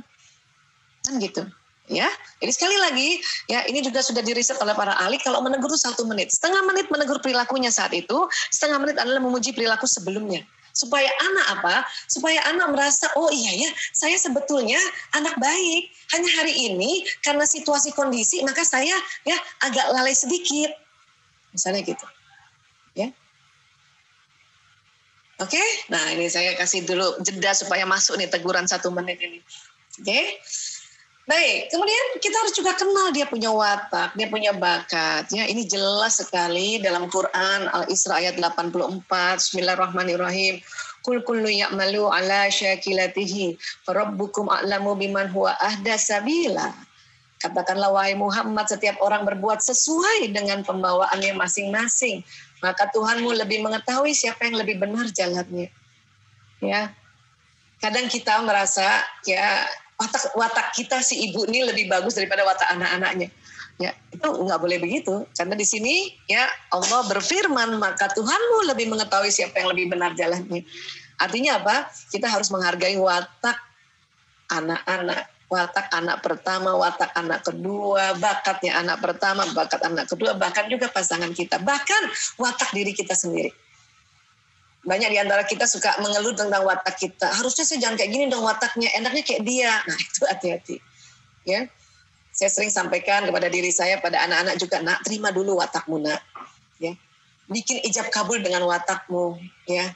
Kan gitu. Ya, jadi sekali lagi, ya ini juga sudah diriset oleh para ahli. Kalau menegur itu 1 menit. Setengah menit menegur perilakunya saat itu. Setengah menit adalah memuji perilaku sebelumnya. Supaya anak apa? Supaya anak merasa, oh iya ya, saya sebetulnya anak baik. Hanya hari ini karena situasi kondisi, maka saya ya agak lalai sedikit. Misalnya gitu. Ya. Oke, nah ini saya kasih dulu jeda supaya masuk nih teguran 1 menit ini. Oke. Baik, kemudian kita harus juga kenal dia punya watak, dia punya bakat. Ya, ini jelas sekali dalam Quran Al-Isra ayat 84. Bismillahirrahmanirrahim. Kul kullu ya'malu ala syakilatihi farabbukum a'lamu biman huwa ahda sabila. Katakanlah wahai Muhammad, setiap orang berbuat sesuai dengan pembawaannya masing-masing, maka Tuhanmu lebih mengetahui siapa yang lebih benar jalannya. Ya. Kadang kita merasa ya watak kita si ibu ini lebih bagus daripada watak anak-anaknya. Ya, itu nggak boleh begitu. Karena di sini ya Allah berfirman, maka Tuhanmu lebih mengetahui siapa yang lebih benar jalannya. Artinya apa? Kita harus menghargai watak anak-anak. Watak anak pertama, watak anak kedua, bakatnya anak pertama, bakat anak kedua, bahkan juga pasangan kita. Bahkan watak diri kita sendiri. Banyak di antara kita suka mengeluh tentang watak kita. Harusnya saya jangan kayak gini dong wataknya, enaknya kayak dia. Nah itu hati-hati. Ya. Saya sering sampaikan kepada diri saya, pada anak-anak juga, nak, terima dulu watakmu, nak. Ya. Bikin ijab kabul dengan watakmu. Ya.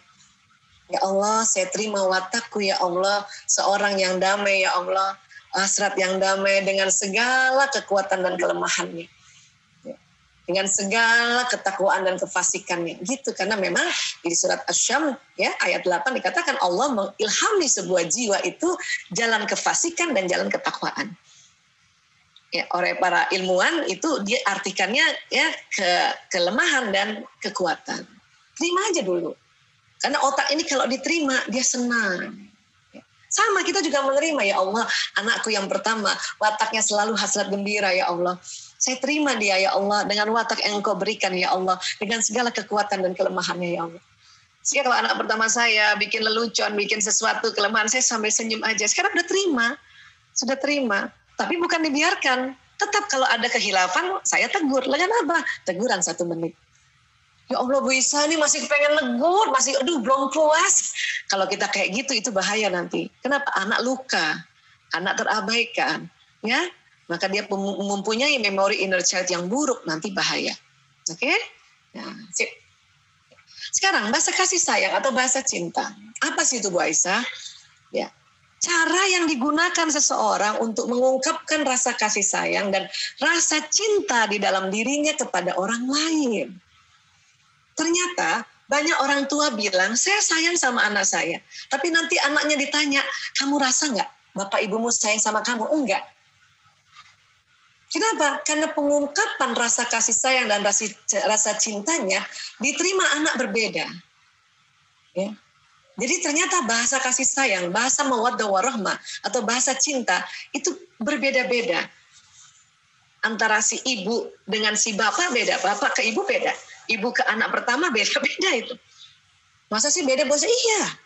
Ya Allah, saya terima watakku, ya Allah. Seorang yang damai, ya Allah. Hasrat yang damai dengan segala kekuatan dan kelemahannya. Ya. Dengan segala ketakwaan dan kefasikannya. Gitu, karena memang di surat Asy-Syams, ya, ayat 8 dikatakan Allah mengilhami sebuah jiwa itu jalan kefasikan dan jalan ketakwaan. Ya, oleh para ilmuwan itu dia artikannya ya kelemahan dan kekuatan. Terima aja dulu. Karena otak ini kalau diterima dia senang. Ya. Sama kita juga menerima, ya Allah, anakku yang pertama wataknya selalu hasrat gembira, ya Allah. Saya terima dia, ya Allah, dengan watak yang Engkau berikan, ya Allah, dengan segala kekuatan dan kelemahannya, ya Allah. Sehingga kalau anak pertama saya bikin lelucon, bikin sesuatu kelemahan, saya sampai senyum aja. Sekarang sudah terima. Tapi bukan dibiarkan. Tetap kalau ada kehilafan, saya tegur. Lah kenapa? Teguran 1 menit. Ya Allah, Bu Isa ini masih pengen negur, masih belum puas. Kalau kita kayak gitu, itu bahaya nanti. Kenapa? Anak luka, anak terabaikan. Ya, maka dia mempunyai memori inner child yang buruk, nanti bahaya. Oke? Nah, sip. Sekarang, bahasa kasih sayang atau bahasa cinta. Apa sih itu, Bu Aisyah? Ya. Cara yang digunakan seseorang untuk mengungkapkan rasa kasih sayang dan rasa cinta di dalam dirinya kepada orang lain. Ternyata banyak orang tua bilang, saya sayang sama anak saya. Tapi nanti anaknya ditanya, kamu rasa nggak bapak ibumu sayang sama kamu? Enggak. Kenapa? Karena pengungkapan rasa kasih sayang dan rasa cintanya diterima anak berbeda. Ya. Jadi ternyata bahasa kasih sayang, bahasa mawaddah warahmah atau bahasa cinta itu berbeda-beda. Antara si ibu dengan si bapak beda, bapak ke ibu beda, ibu ke anak pertama beda-beda itu. Masa sih beda bahasa? Iya.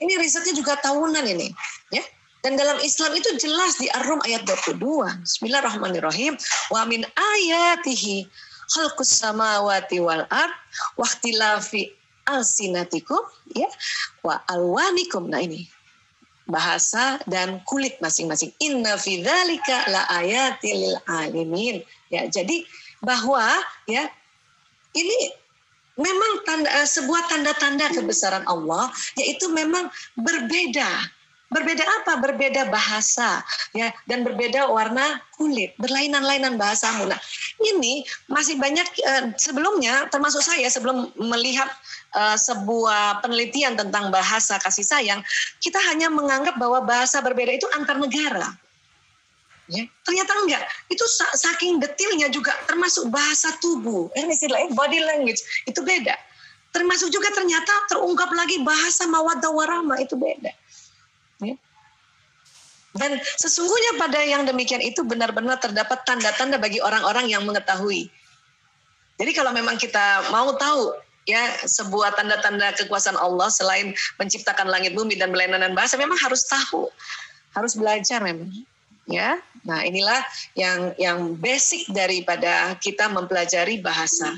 Ini risetnya juga tahunan ini, ya. Dan dalam Islam itu jelas di Ar-Rum ayat 22. Bismillahirrahmanirrahim. Wa min ayatihi khalqus samawati wal ard wa ikhtilafi alsinatikum ya wa alwanikum. Nah ini bahasa dan kulit masing-masing. Inna fi dzalika la ayatil lil alimin. Ya, jadi bahwa ya ini memang sebuah tanda-tanda kebesaran Allah, yaitu memang berbeda. Berbeda apa? Berbeda bahasa, ya, dan berbeda warna kulit, berlainan-lainan bahasamu. Nah, ini masih banyak sebelumnya, termasuk saya sebelum melihat sebuah penelitian tentang bahasa kasih sayang, kita hanya menganggap bahwa bahasa berbeda itu antar negara. Ya, ternyata enggak. Itu saking detailnya juga, termasuk bahasa tubuh, istilahnya body language itu beda. Termasuk juga ternyata terungkap lagi bahasa mawaddah warahmah itu beda. Ya. Dan sesungguhnya pada yang demikian itu benar-benar terdapat tanda-tanda bagi orang-orang yang mengetahui. Jadi kalau memang kita mau tahu ya sebuah tanda-tanda kekuasaan Allah selain menciptakan langit bumi dan berlainan bahasa, memang harus tahu, harus belajar memang. Ya, nah inilah yang basic daripada kita mempelajari bahasa,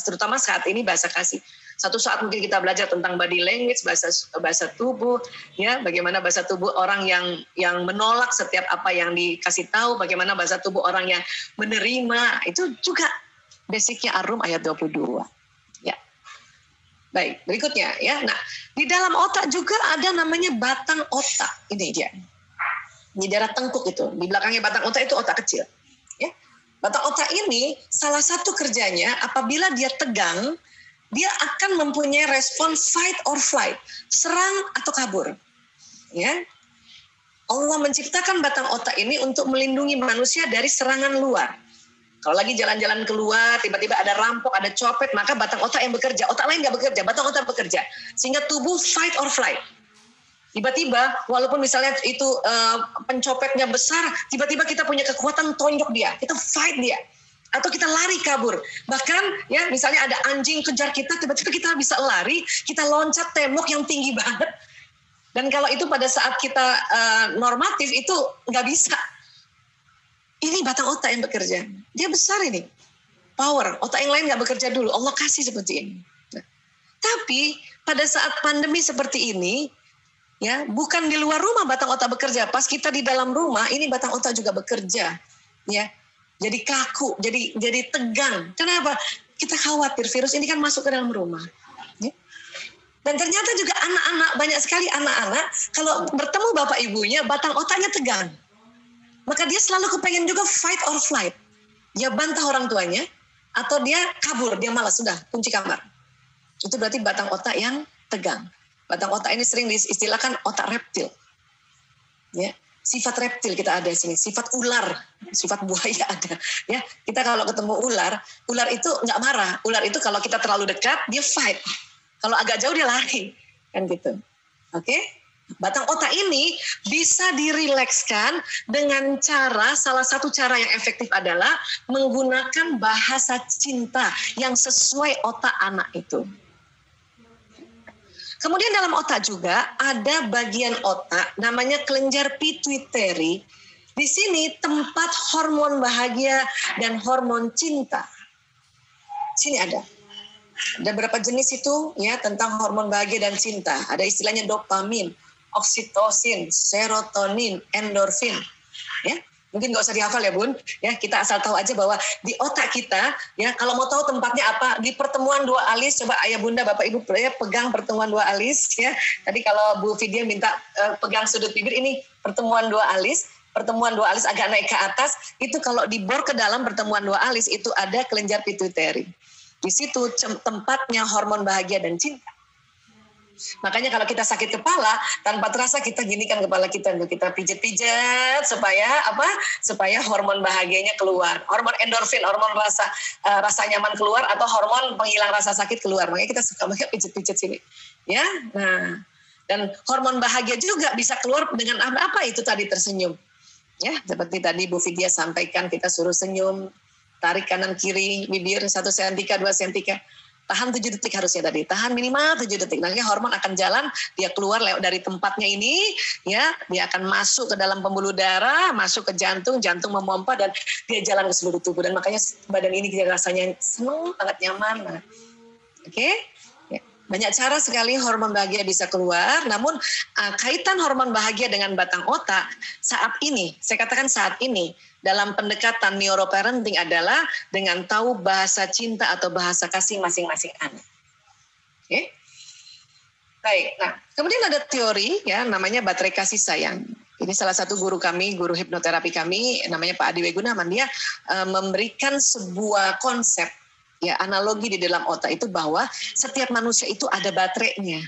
terutama saat ini bahasa kasih. Satu saat mungkin kita belajar tentang body language, bahasa tubuh, ya, bagaimana bahasa tubuh orang yang menolak setiap apa yang dikasih tahu, bagaimana bahasa tubuh orang yang menerima, itu juga basicnya Ar-Rum ayat 22. Ya. Baik, berikutnya ya. Nah, di dalam otak juga ada namanya batang otak. Ini dia. Di daerah tengkuk itu, di belakangnya batang otak itu otak kecil. Ya. Batang otak ini salah satu kerjanya apabila dia tegang, dia akan mempunyai respon fight or flight, serang atau kabur. Ya. Allah menciptakan batang otak ini untuk melindungi manusia dari serangan luar. Kalau lagi jalan-jalan keluar, tiba-tiba ada rampok, ada copet, maka batang otak yang bekerja. Otak lain nggak bekerja, batang otak bekerja. Sehingga tubuh fight or flight. Tiba-tiba, walaupun misalnya itu pencopetnya besar, tiba-tiba kita punya kekuatan tonjok dia, kita fight dia, atau kita lari kabur. Bahkan ya misalnya ada anjing kejar kita, tiba-tiba kita bisa lari, kita loncat tembok yang tinggi banget. Dan kalau itu pada saat kita normatif itu nggak bisa. Ini batang otak yang bekerja. Dia besar ini. Power. Otak yang lain nggak bekerja dulu. Allah kasih seperti ini. Nah, tapi pada saat pandemi seperti ini, ya bukan di luar rumah batang otak bekerja. Pas kita di dalam rumah, ini batang otak juga bekerja. Ya, jadi kaku, jadi tegang. Kenapa? Kita khawatir virus ini kan masuk ke dalam rumah. Ya. Dan ternyata juga anak-anak, banyak sekali anak-anak, kalau bertemu bapak ibunya, batang otaknya tegang. Maka dia selalu kepengen juga fight or flight. Dia bantah orang tuanya, atau dia kabur, dia malas, sudah, kunci kamar. Itu berarti batang otak yang tegang. Batang otak ini sering diistilahkan otak reptil. Ya, sifat reptil kita ada di sini, sifat ular, sifat buaya ada. Ya, kita kalau ketemu ular itu nggak marah. Ular itu kalau kita terlalu dekat, dia fight. Kalau agak jauh dia lari. Kan gitu. Oke? Batang otak ini bisa dirilekskan dengan salah satu cara yang efektif adalah menggunakan bahasa cinta yang sesuai otak anak itu. Kemudian dalam otak juga ada bagian otak namanya kelenjar pituitary. Di sini tempat hormon bahagia dan hormon cinta. Sini ada. Ada berapa jenis itu ya tentang hormon bahagia dan cinta. Ada istilahnya dopamin, oksitosin, serotonin, endorfin. Ya, mungkin nggak usah dihafal ya Bun. Ya, kita asal tahu aja bahwa di otak kita, ya kalau mau tahu tempatnya apa di pertemuan dua alis, coba ayah bunda bapak ibu ya, pegang pertemuan dua alis. Ya, tadi kalau Bu Vidya minta pegang sudut bibir, ini pertemuan dua alis. Pertemuan dua alis agak naik ke atas. Itu kalau dibor ke dalam pertemuan dua alis itu ada kelenjar pituitary. Di situ tempatnya hormon bahagia dan cinta. Makanya kalau kita sakit kepala, tanpa terasa kita ginikan kepala kita, kita pijat-pijat supaya apa? Supaya hormon bahagianya keluar, hormon endorfin, hormon rasa nyaman keluar, atau hormon penghilang rasa sakit keluar. Makanya kita suka banget pijat-pijat sini, ya. Nah, dan hormon bahagia juga bisa keluar dengan apa itu tadi, tersenyum, ya. Seperti tadi Bu Vidya sampaikan, kita suruh senyum, tarik kanan kiri bibir 1 sentika 2 sentika. Tahan 7 detik harusnya tadi. Tahan minimal 7 detik. Nanti hormon akan jalan, dia keluar lewat dari tempatnya ini, ya, dia akan masuk ke dalam pembuluh darah, masuk ke jantung, jantung memompa dan dia jalan ke seluruh tubuh. Dan makanya badan ini dia rasanya senang, sangat nyaman. Oke? Ya. Banyak cara sekali hormon bahagia bisa keluar, namun kaitan hormon bahagia dengan batang otak saat ini, saya katakan saat ini, dalam pendekatan neuroparenting adalah dengan tahu bahasa cinta atau bahasa kasih masing-masing anak. Oke? Baik, nah kemudian ada teori ya namanya baterai kasih sayang. Ini salah satu guru kami, guru hipnoterapi kami, namanya Pak Adi Wegunaman. Dia memberikan sebuah konsep, ya analogi di dalam otak itu bahwa setiap manusia itu ada baterainya.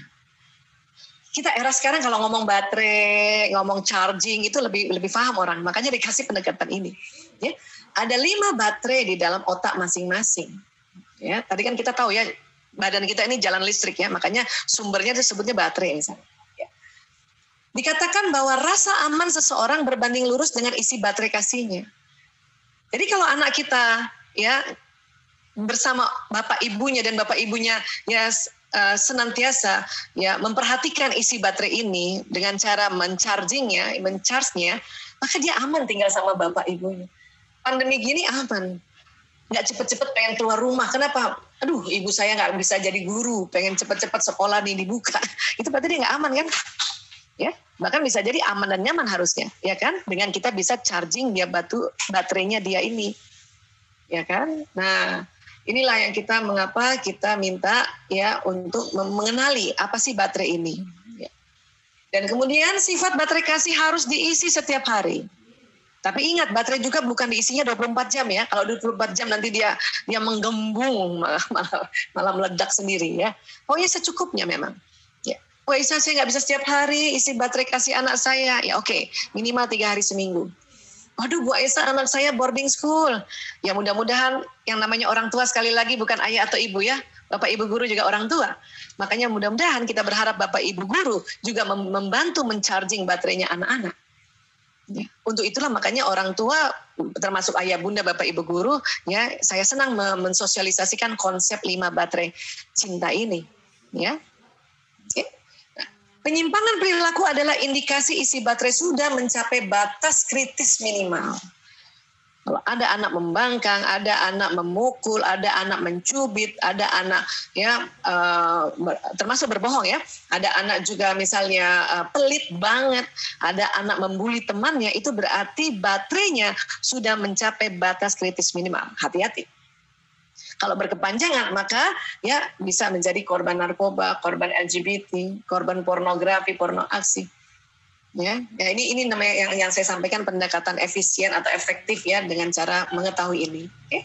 Kita era sekarang kalau ngomong baterai, ngomong charging itu lebih paham orang. Makanya dikasih pendekatan ini. Ya, ada 5 baterai di dalam otak masing-masing. Ya, tadi kan kita tahu ya badan kita ini jalan listrik ya, makanya sumbernya disebutnya baterai misalnya. Ya. Dikatakan bahwa rasa aman seseorang berbanding lurus dengan isi baterai kasihnya. Jadi kalau anak kita ya bersama bapak ibunya dan bapak ibunya ya senantiasa ya memperhatikan isi baterai ini dengan cara mencharge-nya, maka dia aman tinggal sama bapak ibunya. Pandemi gini aman, nggak cepet-cepet pengen keluar rumah. Kenapa? Aduh, ibu saya nggak bisa jadi guru, pengen cepet-cepet sekolah nih dibuka. Itu berarti dia nggak aman kan? Ya, bahkan bisa jadi aman dan nyaman harusnya, ya kan? Dengan kita bisa charging dia baterainya dia ini, ya kan? Nah. Inilah yang mengapa kita minta ya untuk mengenali apa sih baterai ini. Ya. Dan kemudian sifat baterai kasih harus diisi setiap hari. Tapi ingat, baterai juga bukan diisinya 24 jam ya. Kalau 24 jam nanti dia menggembung, malah meledak sendiri ya. Pokoknya secukupnya memang. Ya. Oh Isa, saya nggak bisa setiap hari isi baterai kasih anak saya. Ya oke, minimal 3 hari seminggu. Waduh Bu Aisyah, anak saya boarding school. Ya mudah-mudahan yang namanya orang tua sekali lagi bukan ayah atau ibu ya. Bapak ibu guru juga orang tua. Makanya mudah-mudahan kita berharap Bapak ibu guru juga membantu mencharging baterainya anak-anak. Ya. Untuk itulah makanya orang tua termasuk ayah bunda Bapak ibu guru ya, saya senang mensosialisasikan konsep 5 baterai cinta ini ya. Oke. Nah, penyimpangan perilaku adalah indikasi isi baterai sudah mencapai batas kritis minimal. Kalau ada anak membangkang, ada anak memukul, ada anak mencubit, ada anak ya termasuk berbohong ya, ada anak juga misalnya pelit banget, ada anak membuli temannya, itu berarti baterainya sudah mencapai batas kritis minimal. Hati-hati. Kalau berkepanjangan maka ya bisa menjadi korban narkoba, korban LGBT, korban pornografi, porno aksi. Ya ini namanya yang saya sampaikan pendekatan efisien atau efektif ya dengan cara mengetahui ini. Okay?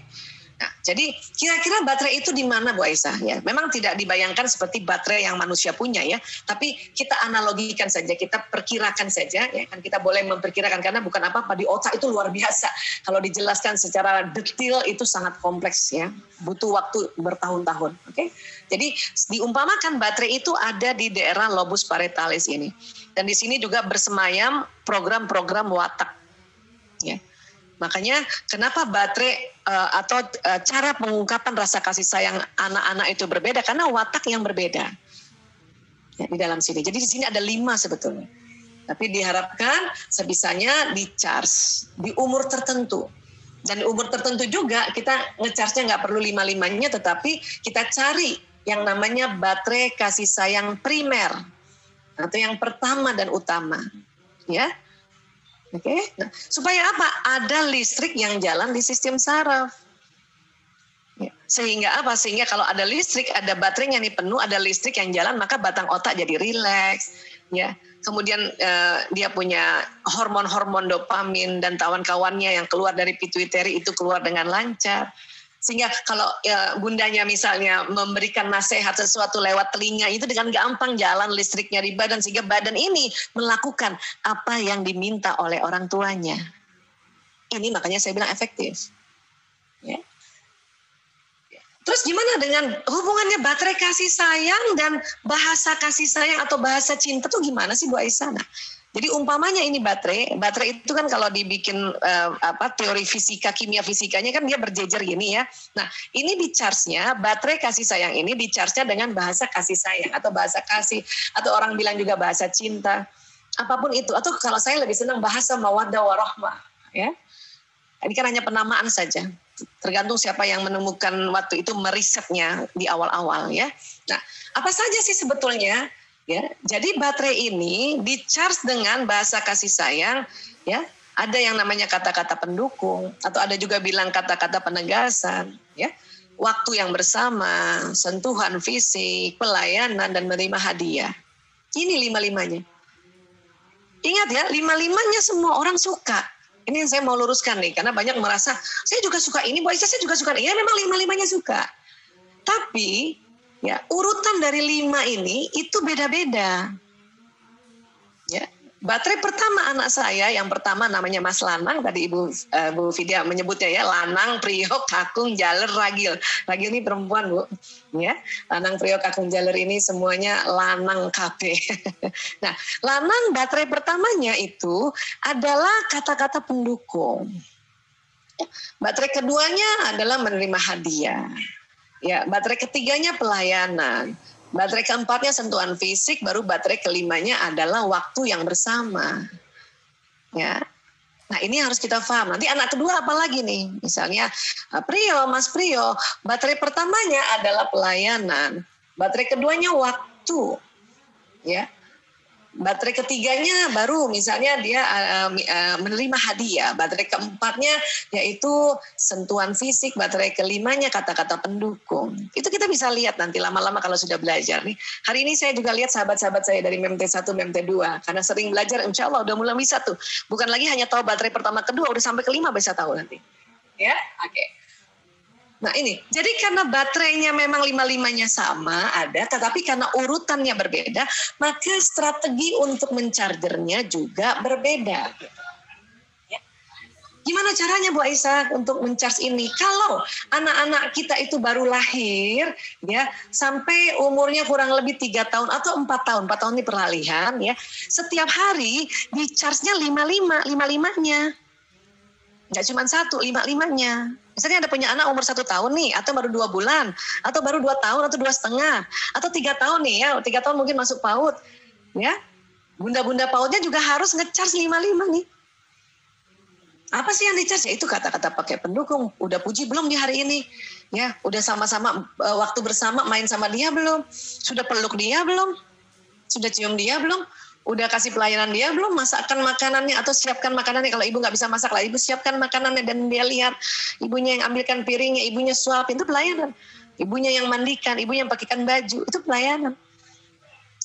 Nah, jadi kira-kira baterai itu di mana Bu Aisyah ya? Memang tidak dibayangkan seperti baterai yang manusia punya ya, tapi kita analogikan saja, kita perkirakan saja ya, kan kita boleh memperkirakan karena bukan apa-apa, di otak itu luar biasa. Kalau dijelaskan secara detail itu sangat kompleks ya, butuh waktu bertahun-tahun. Oke? Jadi diumpamakan baterai itu ada di daerah lobus parietalis ini. Dan di sini juga bersemayam program-program watak. Ya. Makanya kenapa baterai atau cara pengungkapan rasa kasih sayang anak-anak itu berbeda, karena watak yang berbeda ya, di dalam sini. Jadi di sini ada 5 sebetulnya. Tapi diharapkan sebisanya di-charge di umur tertentu. Dan di umur tertentu juga kita nge-charge-nya nggak perlu 5-5-nya, tetapi kita cari yang namanya baterai kasih sayang primer atau yang pertama dan utama, ya. Oke, nah, supaya apa? Ada listrik yang jalan di sistem saraf. Ya. Sehingga apa? Sehingga kalau ada listrik, ada baterai yang penuh, ada listrik yang jalan, maka batang otak jadi rileks. Ya. Kemudian dia punya hormon-hormon dopamin dan kawan-kawannya yang keluar dari pituitari itu keluar dengan lancar. Sehingga kalau bundanya misalnya memberikan nasihat sesuatu lewat telinga, itu dengan gampang jalan listriknya di badan, sehingga badan ini melakukan apa yang diminta oleh orang tuanya. Ini makanya saya bilang efektif. Ya. Terus gimana dengan hubungannya baterai kasih sayang dan bahasa kasih sayang atau bahasa cinta tuh gimana sih Bu Aisyah? Nah, jadi umpamanya ini baterai itu kan kalau dibikin teori fisika, kimia fisikanya kan dia berjejer gini ya. Nah ini di charge-nya, baterai kasih sayang ini di charge-nya dengan bahasa kasih sayang atau bahasa kasih, atau orang bilang juga bahasa cinta, apapun itu. Atau kalau saya lebih senang bahasa mawaddah warahmah ya. Ini kan hanya penamaan saja, tergantung siapa yang menemukan waktu itu merisetnya di awal-awal ya. Nah apa saja sih sebetulnya? Ya, jadi baterai ini di-charge dengan bahasa kasih sayang, ya. Ada yang namanya kata-kata pendukung, atau ada juga bilang kata-kata penegasan, ya. Waktu yang bersama, sentuhan fisik, pelayanan, dan menerima hadiah. Ini 5-5-nya. Ingat ya, 5-5-nya semua orang suka. Ini yang saya mau luruskan nih, karena banyak merasa, saya juga suka ini, Bu Aisyah saya juga suka ini. Ya memang 5-5-nya suka. Tapi ya, urutan dari 5 ini itu beda-beda. Ya, baterai pertama anak saya, yang pertama namanya Mas Lanang, tadi Bu Vidya menyebutnya ya, Lanang, Priok, Kakung, Jaler, Ragil. Ragil ini perempuan Bu. Ya, Lanang, Priok, Kakung, Jaler ini semuanya Lanang KB. Nah, Lanang baterai pertamanya itu adalah kata-kata pendukung. Baterai keduanya adalah menerima hadiah. Ya, baterai ketiganya pelayanan, baterai keempatnya sentuhan fisik, baru baterai kelimanya adalah waktu yang bersama. Ya, nah ini harus kita paham. Nanti anak kedua apa lagi nih? Misalnya Prio, Mas Prio, baterai pertamanya adalah pelayanan, baterai keduanya waktu, ya. Baterai ketiganya baru misalnya dia menerima hadiah. Baterai keempatnya yaitu sentuhan fisik. Baterai kelimanya kata-kata pendukung. Itu kita bisa lihat nanti lama-lama kalau sudah belajar nih. Hari ini saya juga lihat sahabat-sahabat saya dari MT1, MT2. Karena sering belajar insya Allah udah mulai bisa tuh. Bukan lagi hanya tahu baterai pertama kedua, udah sampai kelima bisa tahu nanti. Ya, oke. Nah ini, jadi karena baterainya memang 5-5-nya sama ada, tetapi karena urutannya berbeda, maka strategi untuk menchargernya juga berbeda. Ya. Gimana caranya Bu Aisyah untuk men-charge ini? Kalau anak-anak kita itu baru lahir, ya, sampai umurnya kurang lebih 3 tahun atau 4 tahun. 4 tahun ini peralihan, ya. Setiap hari di-charge-nya 5-5-nya. Nggak cuma 1, 5-5-nya. Misalnya ada punya anak umur 1 tahun nih, atau baru 2 bulan, atau baru 2 tahun, atau 2,5, atau 3 tahun nih ya, 3 tahun mungkin masuk PAUD. Ya, bunda-bunda PAUDnya juga harus nge-charge 5-5 nih. Apa sih yang di-charge? Ya itu kata-kata pakai pendukung. Udah puji belum di hari ini? Ya, udah sama-sama waktu bersama main sama dia belum? Sudah peluk dia belum? Sudah cium dia belum? Udah kasih pelayanan dia belum? Masakkan makanannya atau siapkan makanannya. Kalau ibu nggak bisa masak lah, ibu siapkan makanannya dan dia lihat. Ibunya yang ambilkan piringnya, ibunya suapin, itu pelayanan. Ibunya yang mandikan, ibunya yang pakaikan baju, itu pelayanan.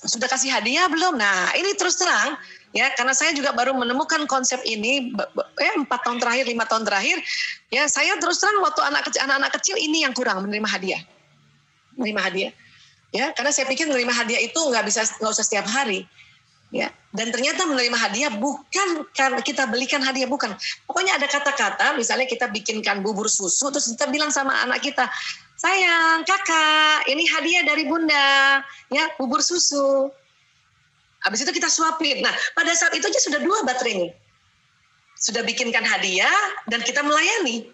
Sudah kasih hadiah belum? Nah, ini terus terang, ya, karena saya juga baru menemukan konsep ini 4 tahun terakhir, 5 tahun terakhir, ya, saya terus terang waktu anak-anak kecil ini yang kurang menerima hadiah. Menerima hadiah. Ya, karena saya pikir menerima hadiah itu nggak usah setiap hari. Ya, dan ternyata menerima hadiah bukan karena kita belikan hadiah, bukan. Pokoknya ada kata-kata, misalnya kita bikinkan bubur susu, terus kita bilang sama anak kita, sayang, kakak, ini hadiah dari bunda, ya, bubur susu. Habis itu kita suapin. Nah, pada saat itu aja sudah 2 baterainya. Sudah bikinkan hadiah dan kita melayani.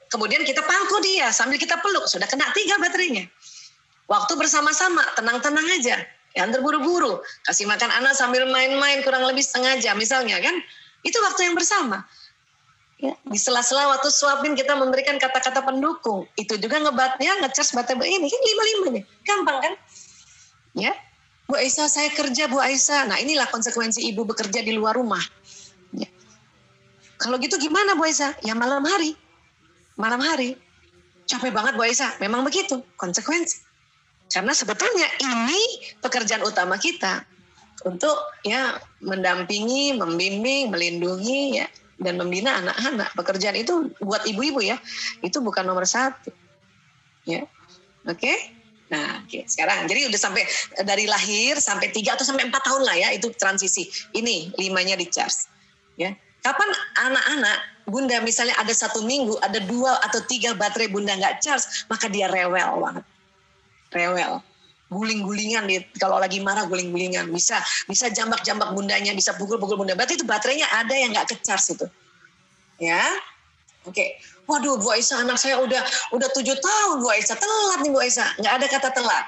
Kemudian kita pangku dia sambil kita peluk, sudah kena 3 baterainya. Waktu bersama-sama, tenang-tenang aja. Jangan terburu-buru, kasih makan anak sambil main-main kurang lebih setengah jam misalnya kan, itu waktu yang bersama. Ya, di sela-sela waktu suapin kita memberikan kata-kata pendukung, itu juga nge-charge baterai ini kan 5-5-nya, gampang kan? Ya, Bu Aisyah saya kerja Bu Aisyah, nah inilah konsekuensi ibu bekerja di luar rumah. Ya. Kalau gitu gimana Bu Aisyah? Ya malam hari, capek banget Bu Aisyah, memang begitu konsekuensi. Karena sebetulnya ini pekerjaan utama kita untuk ya mendampingi, membimbing, melindungi ya dan membina anak-anak. Pekerjaan itu buat ibu-ibu ya, itu bukan nomor 1. Ya, oke? Nah, oke. Sekarang jadi udah sampai dari lahir sampai 3 atau sampai 4 tahun lah ya, itu transisi. Ini 5-nya di charge. Ya. Kapan anak-anak bunda misalnya ada 1 minggu, ada 2 atau 3 baterai bunda nggak charge, maka dia rewel banget. Rewel, guling-gulingan, kalau lagi marah guling-gulingan, bisa jambak-jambak bundanya, bisa pukul-pukul bunda. Berarti itu baterainya ada yang nggak ke-charge itu, ya. Oke. Waduh Bu Aisyah, anak saya udah 7 tahun Bu Aisyah, telat nih Bu Aisyah. Nggak ada kata telat.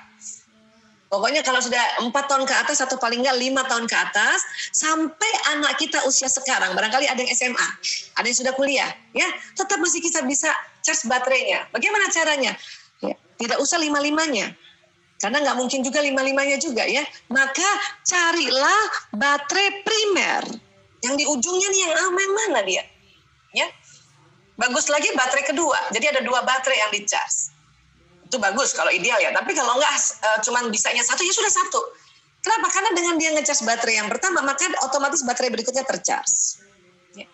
Pokoknya kalau sudah 4 tahun ke atas atau paling nggak 5 tahun ke atas, sampai anak kita usia sekarang, barangkali ada yang SMA, ada yang sudah kuliah, ya, tetap masih kita bisa charge baterainya. Bagaimana caranya? Ya, tidak usah 5-5-nya. Karena nggak mungkin juga 5-5-nya juga ya. Maka carilah baterai primer. Yang di ujungnya nih yang mana dia? Ya. Bagus lagi baterai kedua. Jadi ada 2 baterai yang di-charge. Itu bagus kalau ideal ya. Tapi kalau nggak cuman bisanya 1, ya sudah 1. Kenapa? Karena dengan dia nge-charge baterai yang pertama, maka otomatis baterai berikutnya ter-charge. Ya.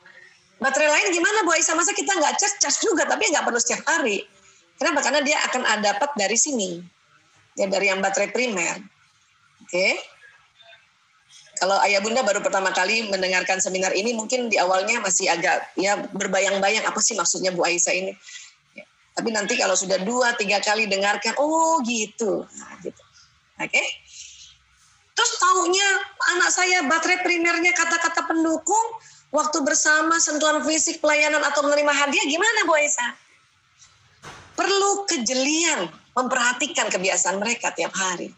Baterai lain gimana Bu Aisyah? Masa kita nggak charge juga, tapi nggak perlu setiap hari. Kenapa? Karena dia akan dapat dari sini, ya, dari yang baterai primer. Oke. Kalau ayah bunda baru pertama kali mendengarkan seminar ini, mungkin di awalnya masih agak ya berbayang-bayang apa sih maksudnya Bu Aisyah ini. Ya. Tapi nanti kalau sudah 2-3 kali dengarkan, oh gitu, nah, gitu. Oke. Terus taunya anak saya baterai primernya kata-kata pendukung, waktu bersama sentuhan fisik, pelayanan atau menerima hadiah, gimana Bu Aisyah? Perlu kejelian memperhatikan kebiasaan mereka tiap hari.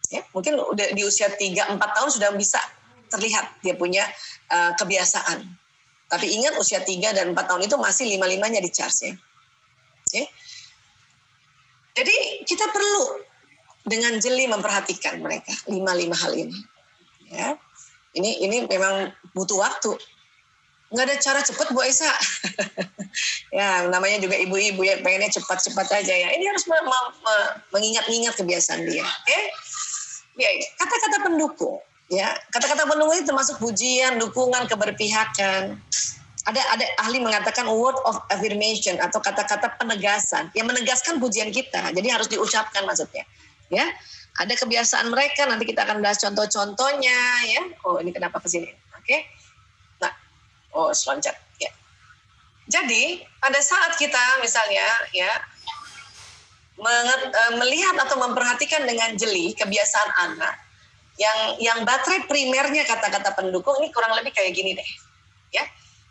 Ya, mungkin udah di usia 3-4 tahun sudah bisa terlihat dia punya kebiasaan. Tapi ingat usia 3 dan 4 tahun itu masih 5-5-nya di charge ya. Ya. Jadi kita perlu dengan jeli memperhatikan mereka 5 hal ini. Ya. Ini memang butuh waktu. Nggak ada cara cepat Bu Aisyah. Ya, namanya juga ibu-ibu ya, pengennya cepat-cepat aja ya. Ini harus mengingat-ingat kebiasaan dia. Oke? Ya, kata-kata pendukung. Ya, kata-kata pendukung itu termasuk pujian, dukungan, keberpihakan. Ada ahli mengatakan word of affirmation atau kata-kata penegasan yang menegaskan pujian kita. Jadi harus diucapkan maksudnya. Ya, ada kebiasaan mereka. Nanti kita akan bahas contoh-contohnya. Ya, oh ini kenapa kesini? Oke? Oh, seloncat. Jadi pada saat kita misalnya ya melihat atau memperhatikan dengan jeli kebiasaan anak yang baterai primernya kata-kata pendukung ini kurang lebih kayak gini deh ya.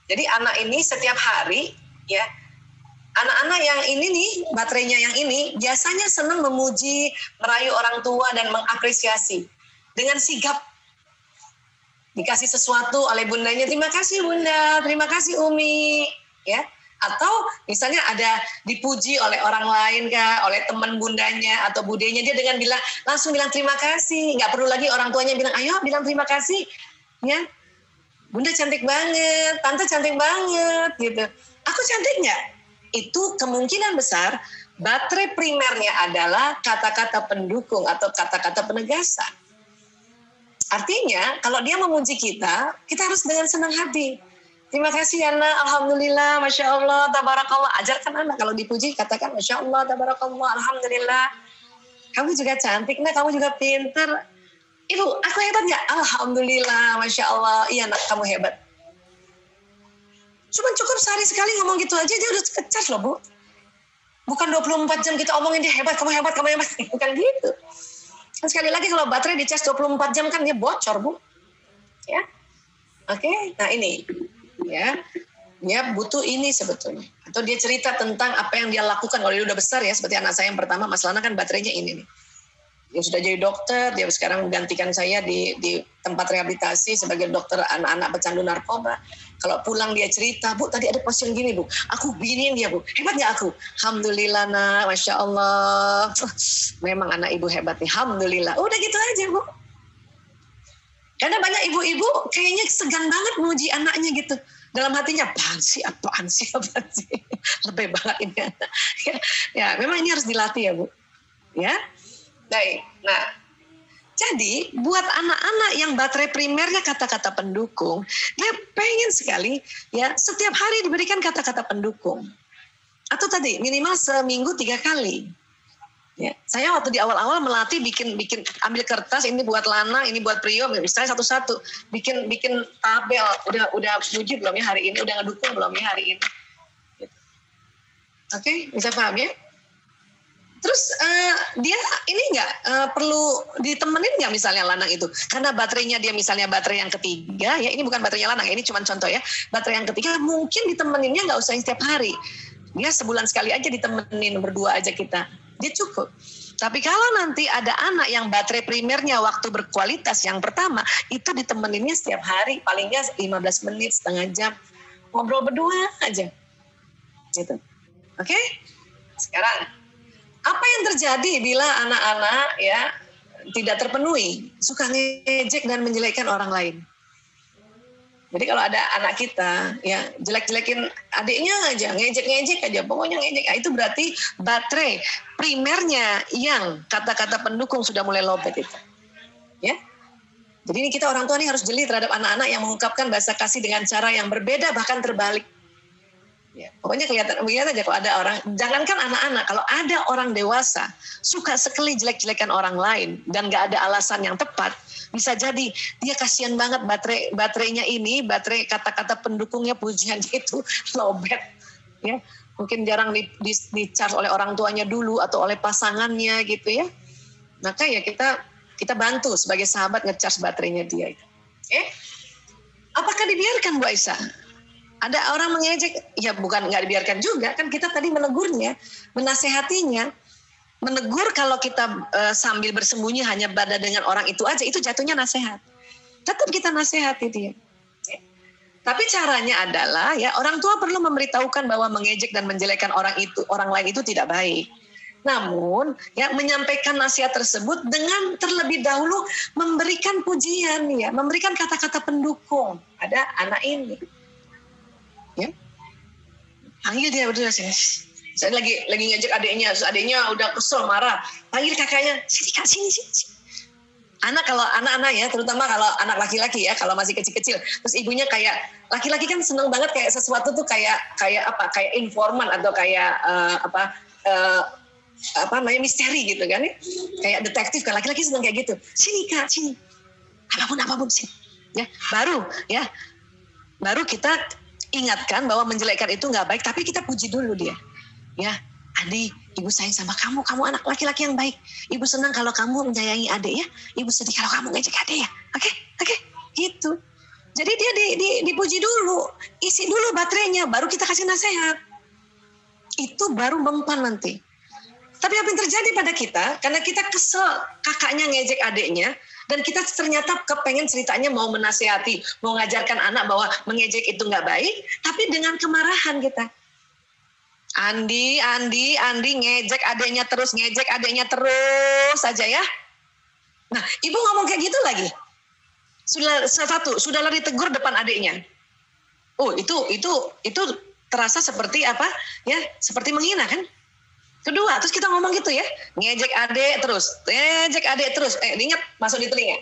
Jadi anak ini setiap hari ya, anak-anak yang ini nih baterainya yang ini biasanya senang memuji, merayu orang tua dan mengapresiasi dengan sigap. Dikasih sesuatu oleh bundanya, terima kasih bunda, terima kasih umi ya. Atau misalnya ada dipuji oleh orang lain kah, oleh teman bundanya atau budenya, dia dengan langsung bilang terima kasih, nggak perlu lagi orang tuanya bilang ayo bilang terima kasih ya, bunda cantik banget, tante cantik banget gitu. Aku cantik nggak? Itu kemungkinan besar baterai primernya adalah kata-kata pendukung atau kata-kata penegasan. Artinya kalau dia memuji kita harus dengan senang hati. Terima kasih anak, alhamdulillah, masya Allah, tabarakallah. Ajarkan anak kalau dipuji katakan masya Allah, tabarakallah, alhamdulillah. Kamu juga cantik, nak, kamu juga pintar. Ibu, aku hebat nggak? Alhamdulillah, masya Allah. Iya nak, kamu hebat. Cuma cukup sehari sekali ngomong gitu aja dia udah kecas loh bu. Bukan 24 jam kita omongin dia hebat, kamu hebat, kamu hebat. Bukan gitu. Sekali lagi kalau baterai dicas 24 jam kan dia bocor bu. Ya, oke. Nah ini. Ya butuh ini sebetulnya, atau dia cerita tentang apa yang dia lakukan kalau dia udah besar ya, seperti anak saya yang pertama Mas Lana kan baterainya ini nih, dia sudah jadi dokter, dia sekarang menggantikan saya di tempat rehabilitasi sebagai dokter anak-anak pecandu narkoba. Kalau pulang dia cerita, bu tadi ada pasien gini bu, aku biniin dia bu, hebat nggak aku? Alhamdulillah nak, masya Allah, memang anak ibu hebat nih, alhamdulillah. Udah gitu aja bu. Karena banyak ibu-ibu kayaknya segan banget muji anaknya gitu. Dalam hatinya, apaan sih. Lebih banget ini anak. Ya, memang ini harus dilatih ya Bu. Ya, baik. Nah, jadi buat anak-anak yang baterai primernya kata-kata pendukung, dia pengen sekali ya setiap hari diberikan kata-kata pendukung. Atau tadi minimal seminggu 3 kali. Ya, saya waktu di awal-awal melatih bikin ambil kertas, ini buat Lana, ini buat Prio, misalnya satu-satu bikin tabel, udah puji belum ya hari ini, udah ngedukung belum ya hari ini. Gitu. Oke, bisa paham ya? Terus dia ini nggak perlu ditemenin nggak misalnya Lanang itu, karena baterainya dia misalnya baterai yang ketiga ya, ini bukan baterainya Lanang, ini cuma contoh ya, baterai yang ketiga mungkin ditemeninnya nggak usah setiap hari, dia sebulan sekali aja ditemenin berdua aja kita. Dia cukup. Tapi kalau nanti ada anak yang baterai primernya waktu berkualitas yang pertama, itu ditemeninnya setiap hari, paling nggak 15 menit, setengah jam, ngobrol berdua aja. Gitu. Oke? Sekarang, apa yang terjadi bila anak-anak ya tidak terpenuhi, suka ngejek dan menjelekkan orang lain? Jadi kalau ada anak kita ya jelek-jelekin adiknya aja, ngejek-ngejek aja, pokoknya ngejek, itu berarti baterai primernya yang kata-kata pendukung sudah mulai lowbat itu. Ya. Jadi ini kita orang tua ini harus jeli terhadap anak-anak yang mengungkapkan bahasa kasih dengan cara yang berbeda bahkan terbalik. Ya, pokoknya kelihatan aja kalau ada orang, jangankan anak-anak, kalau ada orang dewasa suka sekali jelek-jelekan orang lain dan gak ada alasan yang tepat, bisa jadi dia kasihan banget baterainya ini, baterai kata-kata pendukungnya, pujiannya itu lowbat. Ya, mungkin jarang di-charge oleh orang tuanya dulu atau oleh pasangannya gitu ya. Maka ya kita bantu sebagai sahabat nge-charge baterainya dia. Apakah dibiarkan Bu Aisyah? Ada orang mengejek, ya bukan nggak dibiarkan juga, kan kita tadi menegurnya, menasehatinya, menegur kalau kita sambil bersembunyi hanya pada dengan orang itu aja, itu jatuhnya nasihat. Tetap kita nasihati dia. Tapi caranya adalah ya orang tua perlu memberitahukan bahwa mengejek dan menjelekkan orang lain itu tidak baik. Namun ya menyampaikan nasihat tersebut dengan terlebih dahulu memberikan pujian ya, memberikan kata-kata pendukung pada anak ini. Ya, panggil dia berdua sini. Saya lagi ngejek adiknya udah kesel marah. Panggil kakaknya, sini kak, sini. Kalau anak-anak ya, terutama kalau anak laki-laki ya, kalau masih kecil-kecil, terus ibunya kayak laki-laki kan seneng banget kayak sesuatu tuh kayak informan atau kayak misteri gitu kan ya, kayak detektif kan, laki-laki seneng kayak gitu. Sini kak, sini. Apapun sini. Ya, baru kita ingatkan bahwa menjelekkan itu nggak baik, tapi kita puji dulu dia. Ya, Adi, ibu sayang sama kamu anak laki-laki yang baik. Ibu senang kalau kamu menyayangi adik ya. Ibu sedih kalau kamu ngejek adik ya. Oke, gitu. Jadi dia dipuji dulu, isi dulu baterainya, baru kita kasih nasihat. Itu baru mempan nanti. Tapi apa yang terjadi pada kita, karena kita kesel kakaknya ngejek adiknya, dan kita ternyata kepengen ceritanya mau menasihati, mau ngajarkan anak bahwa mengejek itu nggak baik, tapi dengan kemarahan kita. Andi ngejek adiknya terus saja ya. Nah, ibu ngomong kayak gitu lagi. Sudah lari tegur depan adiknya. Oh, itu terasa seperti apa? Ya, seperti menghina kan? Kedua, terus kita ngomong gitu ya, ngejek adik terus. Ingat masuk di telinga.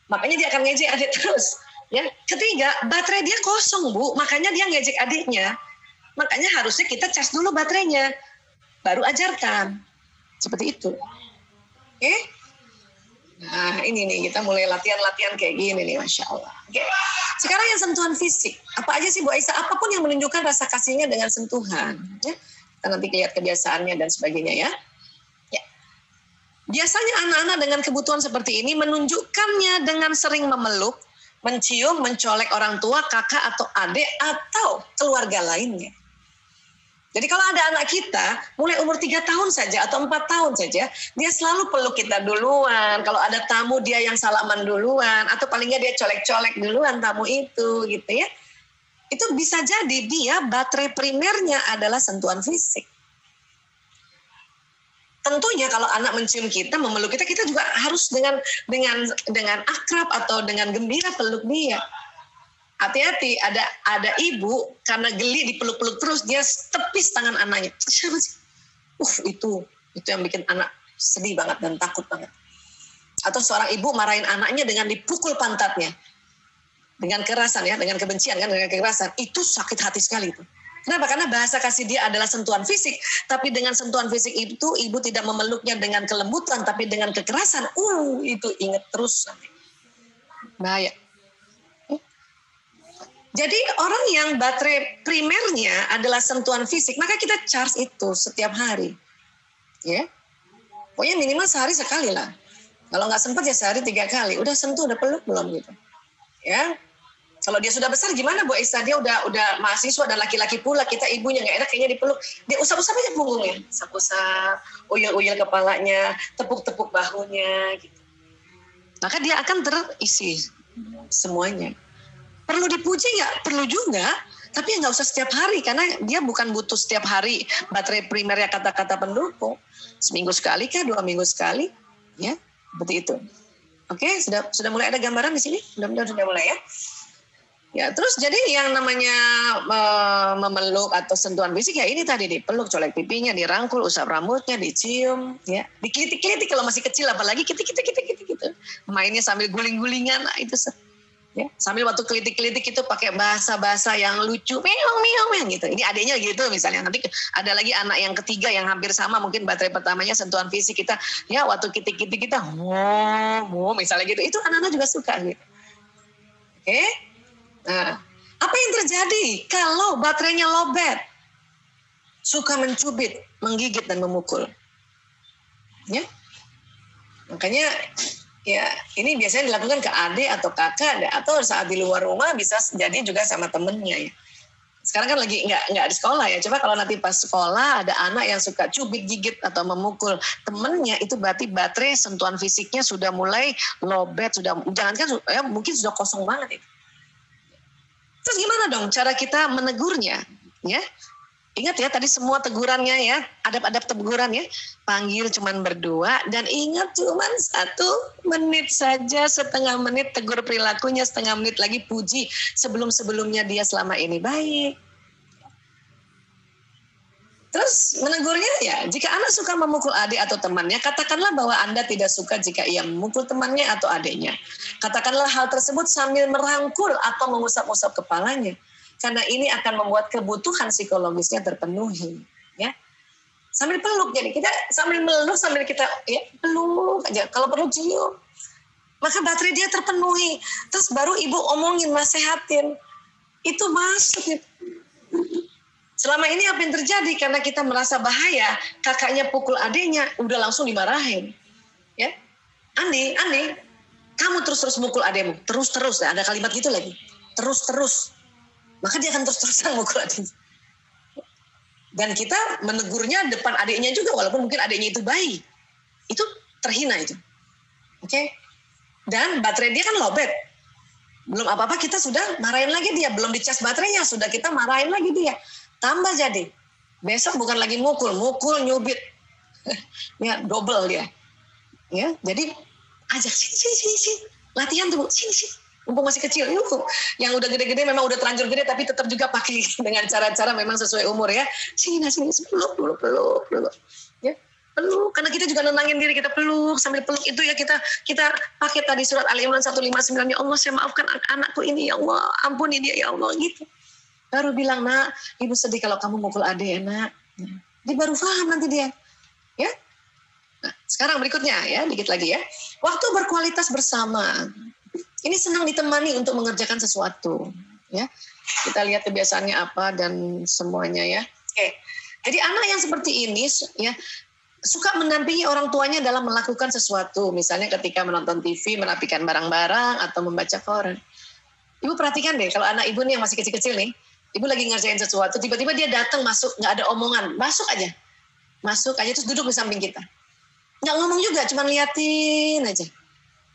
Makanya dia akan ngejek adik terus. Ya, ketiga, baterai dia kosong, Bu. Makanya dia ngejek adiknya. Makanya harusnya kita cas dulu baterainya, baru ajarkan. Seperti itu. Oke? Nah, ini nih kita mulai latihan kayak gini nih, Masya Allah. Oke. Sekarang yang sentuhan fisik. Apa aja sih Bu Aisyah? Apapun yang menunjukkan rasa kasihnya dengan sentuhan. Ya. Kita nanti lihat kebiasaannya dan sebagainya ya. Ya. Biasanya anak-anak dengan kebutuhan seperti ini menunjukkannya dengan sering memeluk, mencium, mencolek orang tua, kakak atau adik atau keluarga lainnya. Jadi kalau ada anak kita, mulai umur 3 tahun saja atau 4 tahun saja, dia selalu peluk kita duluan. Kalau ada tamu, dia yang salaman duluan. Atau palingnya dia colek-colek duluan tamu itu, gitu ya. Itu bisa jadi dia baterai primernya adalah sentuhan fisik. Tentunya kalau anak mencium kita, memeluk kita, kita juga harus dengan akrab atau dengan gembira peluk dia. Hati-hati, ada ibu karena geli dipeluk-peluk terus, dia tepis tangan anaknya. Siapa sih? Itu yang bikin anak sedih banget dan takut banget. Atau seorang ibu marahin anaknya dengan dipukul pantatnya. Dengan kekerasan ya, dengan kebencian kan, dengan kekerasan. Itu sakit hati sekali itu. Kenapa? Karena bahasa kasih dia adalah sentuhan fisik, tapi dengan sentuhan fisik itu ibu tidak memeluknya dengan kelembutan, tapi dengan kekerasan. Itu ingat terus. Bahaya. Jadi orang yang baterai primernya adalah sentuhan fisik, maka kita charge itu setiap hari. Ya. Pokoknya minimal sehari sekali lah. Kalau nggak sempat ya sehari 3 kali. Udah sentuh, udah peluk belum gitu. Ya. Kalau dia sudah besar gimana Bu Aisyah? Dia udah mahasiswa dan laki-laki pula, kita ibunya nggak enak kayaknya dipeluk. Dia usap-usap aja punggungnya. Usap-usap, uyel-uyel kepalanya, tepuk-tepuk bahunya gitu. Maka dia akan terisi semuanya. Perlu dipuji nggak? Perlu juga, tapi nggak usah setiap hari karena dia bukan butuh setiap hari baterai primernya kata-kata pendukung. Seminggu sekali kah, 2 minggu sekali, ya seperti itu. Oke, sudah mulai ada gambaran di sini? Mudah-mudahan sudah mulai ya. Ya, terus jadi yang namanya memeluk atau sentuhan fisik ya ini tadi dipeluk, colek pipinya, dirangkul, usap rambutnya, dicium, ya, dikelitik-kelitik kalau masih kecil, apalagi kitik-kitik gitu. Mainnya sambil guling-gulingan, itu ya, sambil waktu kelitik-kelitik itu pakai bahasa-bahasa yang lucu, meong gitu. Ini adanya gitu misalnya. Nanti ada lagi anak yang ketiga yang hampir sama, mungkin baterai pertamanya sentuhan fisik kita. Ya, waktu kitik-kitik kita, misalnya gitu. Itu anak-anak juga suka gitu. Oke? Nah, apa yang terjadi kalau baterainya lowbat? Suka mencubit, menggigit dan memukul. Ya? Makanya ya, ini biasanya dilakukan ke adik atau kakak, atau saat di luar rumah bisa jadi juga sama temennya ya. Sekarang kan lagi nggak di sekolah ya. Coba kalau nanti pas sekolah ada anak yang suka cubit, gigit atau memukul temennya, itu berarti baterai sentuhan fisiknya sudah mulai lowbat, jangankan ya, mungkin sudah kosong banget itu. Terus gimana dong cara kita menegurnya? Ya. Ingat ya tadi semua tegurannya ya, adab-adab teguran ya. Panggil cuman berdua dan ingat cuman 1 menit saja, setengah menit tegur perilakunya, setengah menit lagi puji sebelum-sebelumnya dia selama ini baik. Terus menegurnya ya, jika anak suka memukul adik atau temannya, katakanlah bahwa Anda tidak suka jika ia memukul temannya atau adiknya. Katakanlah hal tersebut sambil merangkul atau mengusap-usap kepalanya. Karena ini akan membuat kebutuhan psikologisnya terpenuhi, ya. Sambil peluk, jadi kita sambil meluk sambil kita ya peluk aja. Kalau perlu cium, maka baterai dia terpenuhi. Terus baru ibu omongin, nasehatin, Itu masuk. Selama ini apa yang terjadi? Karena kita merasa bahaya, kakaknya pukul adiknya, udah langsung dimarahin. Ya, Andi, kamu terus-terus mukul adikmu, terus-terus. Ada kalimat gitu lagi, terus-terus. Maka dia akan terus-terusan mukul adiknya. Dan kita menegurnya depan adiknya juga, walaupun mungkin adiknya itu bayi. Itu terhina itu. Oke? Dan baterai dia kan lowbat. Belum apa-apa kita sudah marahin lagi dia. Belum dicas baterainya, sudah kita marahin lagi dia. Tambah jadi. Besok bukan lagi mukul nyubit. Ya, double dia. Ya, jadi ajak sini. Latihan tuh, sini. Mumpung masih kecil, yuk. Yang udah gede-gede memang udah terlanjur gede, tapi tetap juga pakai dengan cara-cara memang sesuai umur ya. Sini, peluk. Ya, peluk. Karena kita juga nenangin diri, kita peluk sambil peluk itu ya kita pakai tadi surat Ali Imran 159, ya Allah saya maafkan anakku ini ya Allah, ampuni dia ya Allah gitu. Baru bilang, nak, ibu sedih kalau kamu mukul adik ya nak. Dia baru paham nanti dia. Ya. Nah, sekarang berikutnya ya, dikit lagi ya. Waktu berkualitas bersama. Ini senang ditemani untuk mengerjakan sesuatu, ya. Kita lihat kebiasaannya apa dan semuanya ya. Oke. Jadi anak yang seperti ini, ya, suka mendampingi orang tuanya dalam melakukan sesuatu. Misalnya ketika menonton TV, merapikan barang-barang atau membaca koran. Ibu perhatikan deh, kalau anak ibu nih yang masih kecil-kecil nih, ibu lagi ngerjain sesuatu, tiba-tiba dia datang masuk, nggak ada omongan, masuk aja terus duduk di samping kita. Nggak ngomong juga, cuma liatin aja.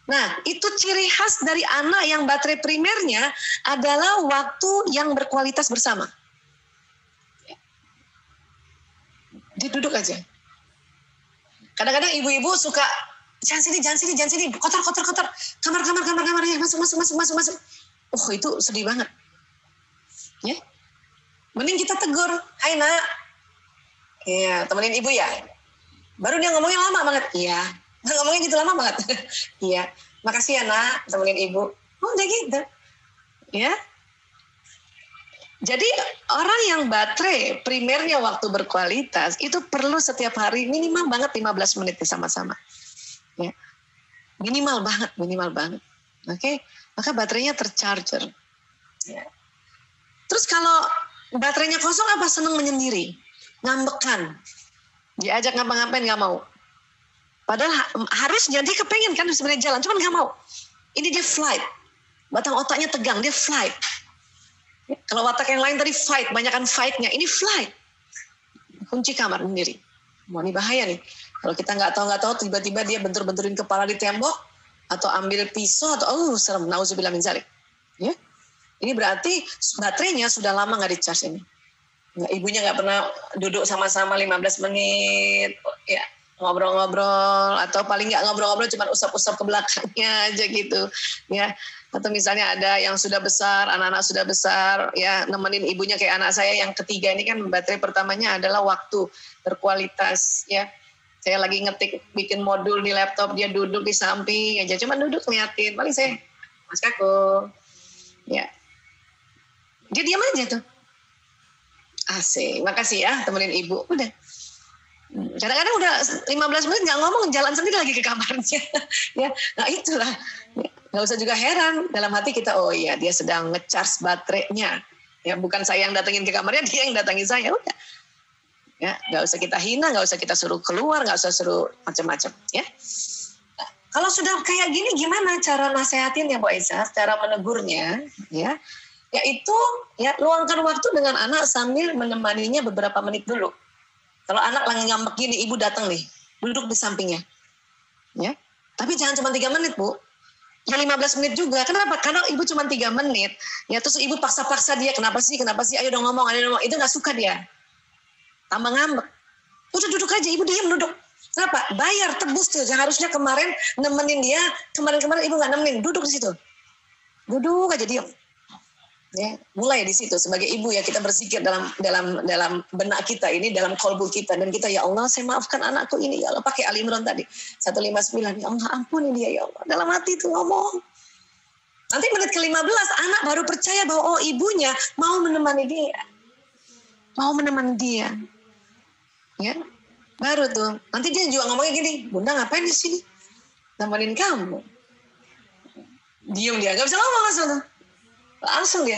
Nah, itu ciri khas dari anak yang baterai primernya adalah waktu yang berkualitas bersama. Dia duduk aja. Kadang-kadang ibu-ibu suka, jangan sini, kotor. Kamar, ya, masuk. Oh, itu sedih banget. Ya. Mending kita tegur, hai nak. Iya, temenin ibu ya. Baru dia ngomongnya lama banget. Iya. Ngomongnya gitu lama banget. Iya, makasih ya nak, temenin ibu. Oh, udah gitu. Ya. Jadi orang yang baterai primernya waktu berkualitas itu perlu setiap hari minimal banget 15 menit sama-sama. Ya. Minimal banget. Oke? Maka baterainya tercharger. Ya. Terus kalau baterainya kosong apa? Senang menyendiri, ngambekan. Diajak ngapa-ngapain nggak mau. Padahal harusnya dia kepengen kan sebenarnya jalan, cuman nggak mau. Ini dia flight. Batang otaknya tegang, dia flight. Kalau watak yang lain tadi fight, banyakan fightnya. Ini flight. Kunci kamar sendiri. Wah, ini bahaya nih. Kalau kita nggak tahu, tiba-tiba dia bentur-benturin kepala di tembok, atau ambil pisau, atau serem, nauzubillah min dzalik. Ya? Ini berarti baterainya sudah lama nggak di-charge ini. Ibunya nggak pernah duduk sama-sama 15 menit, ya. Ngobrol-ngobrol, atau paling nggak ngobrol-ngobrol cuma usap-usap ke belakangnya aja gitu ya. Atau misalnya ada yang sudah besar, anak-anak sudah besar ya, nemenin ibunya kayak anak saya yang ketiga ini kan baterai pertamanya adalah waktu berkualitas ya. Saya lagi ngetik bikin modul di laptop, dia duduk di samping aja, cuma duduk ngeliatin, paling saya, Mas Kako ya, dia diam aja tuh. Asik, makasih ya temenin ibu, udah. Kadang-kadang udah 15 menit nggak ngomong, jalan sendiri lagi ke kamarnya. Ya, nah itulah. Nggak usah juga heran dalam hati kita, oh iya dia sedang nge-charge baterainya. Ya, bukan saya yang datengin ke kamarnya, dia yang datangin saya. Udah. Ya, nggak usah kita hina, nggak usah kita suruh keluar, nggak usah suruh macam-macam. Ya. Nah, kalau sudah kayak gini, gimana cara nasehatinnya, Bu Aisyah? Cara menegurnya, ya, yaitu ya luangkan waktu dengan anak sambil menemaninya beberapa menit dulu. Kalau anak lagi ngambek gini, ibu datang nih, duduk di sampingnya. Ya. Tapi jangan cuma 3 menit, Bu. Ya 15 menit juga. Kenapa? Karena ibu cuma 3 menit. Ya terus ibu paksa-paksa dia, kenapa sih? Ayo dong ngomong, Itu nggak suka dia. Tambah ngambek. Udah duduk aja, ibu diam duduk. Kenapa? Bayar, tebus tuh. Yang harusnya kemarin nemenin dia, kemarin ibu nggak nemenin, duduk di situ. Duduk aja, diam. Ya, mulai di situ sebagai ibu ya kita berzikir dalam benak kita ini, dalam kolbu kita, dan kita ya Allah saya maafkan anakku ini ya Allah, pakai Ali Imran tadi 159, ya Allah ampuni dia ya Allah, dalam hati itu ngomong. Nanti menit ke-15 anak baru percaya bahwa oh ibunya mau menemani dia, ya baru tuh nanti dia juga ngomongnya gini, Bunda ngapain di sini, nemenin kamu. Diem dia, nggak bisa ngomong langsung dia.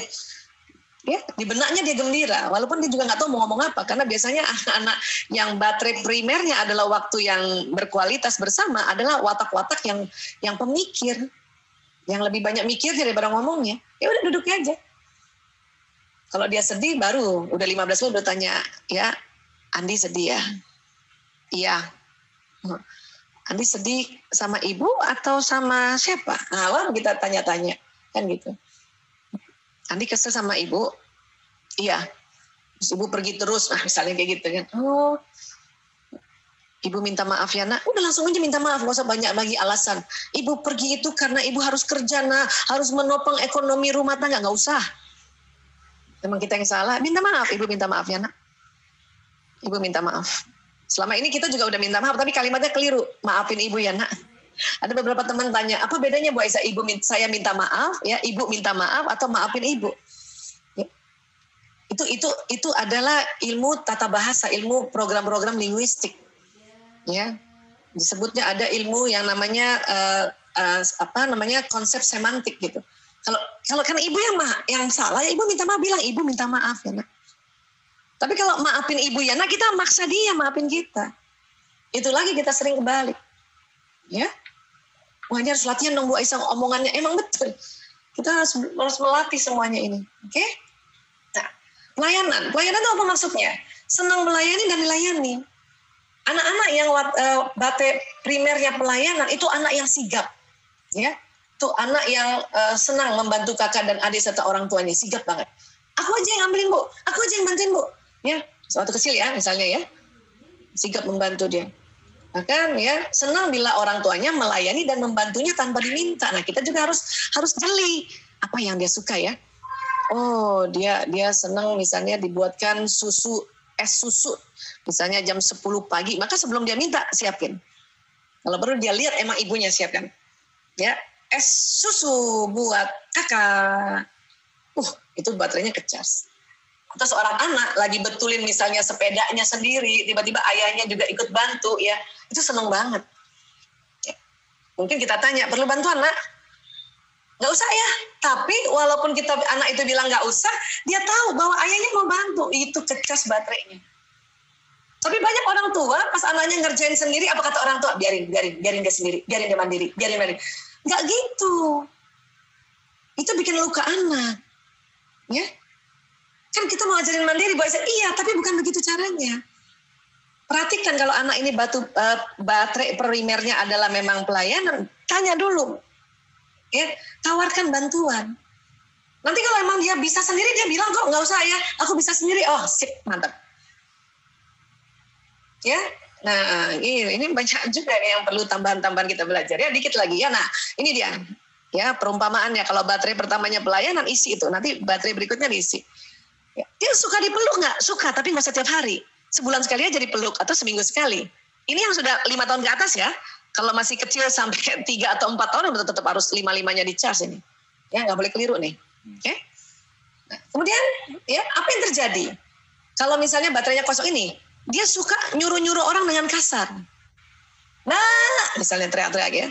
Ya, di benaknya dia gembira, walaupun dia juga nggak tahu mau ngomong apa, karena biasanya anak-anak yang baterai primernya adalah waktu yang berkualitas bersama adalah watak-watak yang pemikir, yang lebih banyak mikir daripada ngomongnya. Ya udah duduknya aja. Kalau dia sedih baru udah 15 menit udah tanya, ya Andi sedih ya? Iya. Andi sedih sama ibu atau sama siapa? Nah, kita tanya-tanya kan gitu. Andi kesel sama ibu, iya. Terus ibu pergi terus, nah misalnya kayak gitu kan. Oh, ibu minta maaf ya nak. Udah langsung aja minta maaf, gak usah banyak lagi alasan. Ibu pergi itu karena ibu harus kerja nak, harus menopang ekonomi rumah tangga, nggak usah. Memang kita yang salah, minta maaf. Ibu minta maaf ya nak. Ibu minta maaf. Selama ini kita juga udah minta maaf, tapi kalimatnya keliru. Maafin ibu ya nak. Ada beberapa teman tanya, apa bedanya Bu Aisyah? Saya minta maaf, ya ibu minta maaf atau maafin ibu? Ya. Itu adalah ilmu tata bahasa, ilmu program-program linguistik. Ya, disebutnya ada ilmu yang namanya konsep semantik gitu. Kalau kan ibu yang salah, ya ibu minta maaf, bilang ibu minta maaf ya nak. Tapi kalau maafin ibu ya nak, kita maksa dia maafin kita. Itu lagi kita sering kebalik. Ya. Wah, ini harus latihan dong Bu Aisyah omongannya. Emang betul. Kita harus melatih semuanya ini. Oke? Nah, pelayanan. Pelayanan itu apa maksudnya? Senang melayani dan dilayani. Anak-anak yang baterai primernya pelayanan itu anak yang sigap. Ya. Itu anak yang senang membantu kakak dan adik serta orang tuanya. Sigap banget. Aku aja yang ambilin Bu. Aku aja yang bantuin Bu. Ya, suatu kecil ya misalnya ya. Sigap membantu dia. Bahkan ya senang bila orang tuanya melayani dan membantunya tanpa diminta. Nah kita juga harus jeli apa yang dia suka ya. Oh dia senang misalnya dibuatkan es susu misalnya jam 10 pagi, maka sebelum dia minta siapin. Kalau perlu dia lihat emang ibunya siapkan. Ya es susu buat kakak. Itu baterainya kecas. Atau seorang anak lagi betulin misalnya sepedanya sendiri, tiba-tiba ayahnya juga ikut bantu, ya itu seneng banget. Ya. Mungkin kita tanya, perlu bantuan nak? Nggak usah ya. Tapi walaupun anak itu bilang nggak usah, dia tahu bahwa ayahnya mau bantu, itu kecas baterainya. Tapi banyak orang tua pas anaknya ngerjain sendiri, apa kata orang tua? Biarin dia sendiri, biarin dia mandiri. Nggak gitu. Itu bikin luka anak, ya. Kan kita mau ajarin mandiri, Bu Aisyah, iya, tapi bukan begitu caranya. Perhatikan kalau anak ini baterai primernya adalah memang pelayanan, tanya dulu. Ya, tawarkan bantuan. Nanti kalau emang dia bisa sendiri, dia bilang kok nggak usah ya, aku bisa sendiri. Oh, sip, mantap. Ya, nah ini banyak juga nih yang perlu tambahan-tambahan kita belajar. Ya, dikit lagi ya. Nah, ini dia. Ya, perumpamaannya kalau baterai pertamanya pelayanan, isi itu. Nanti baterai berikutnya diisi. Ya, dia suka dipeluk nggak? Suka, tapi nggak setiap hari. Sebulan sekali aja dipeluk atau seminggu sekali. Ini yang sudah 5 tahun ke atas ya. Kalau masih kecil sampai 3 atau 4 tahun tetap harus 5-5-nya dicas ini. Ya, nggak boleh keliru nih. Oke? Nah, kemudian ya apa yang terjadi? Kalau misalnya baterainya kosong ini, dia suka nyuruh-nyuruh orang dengan kasar. Nah, misalnya teriak-teriak ya.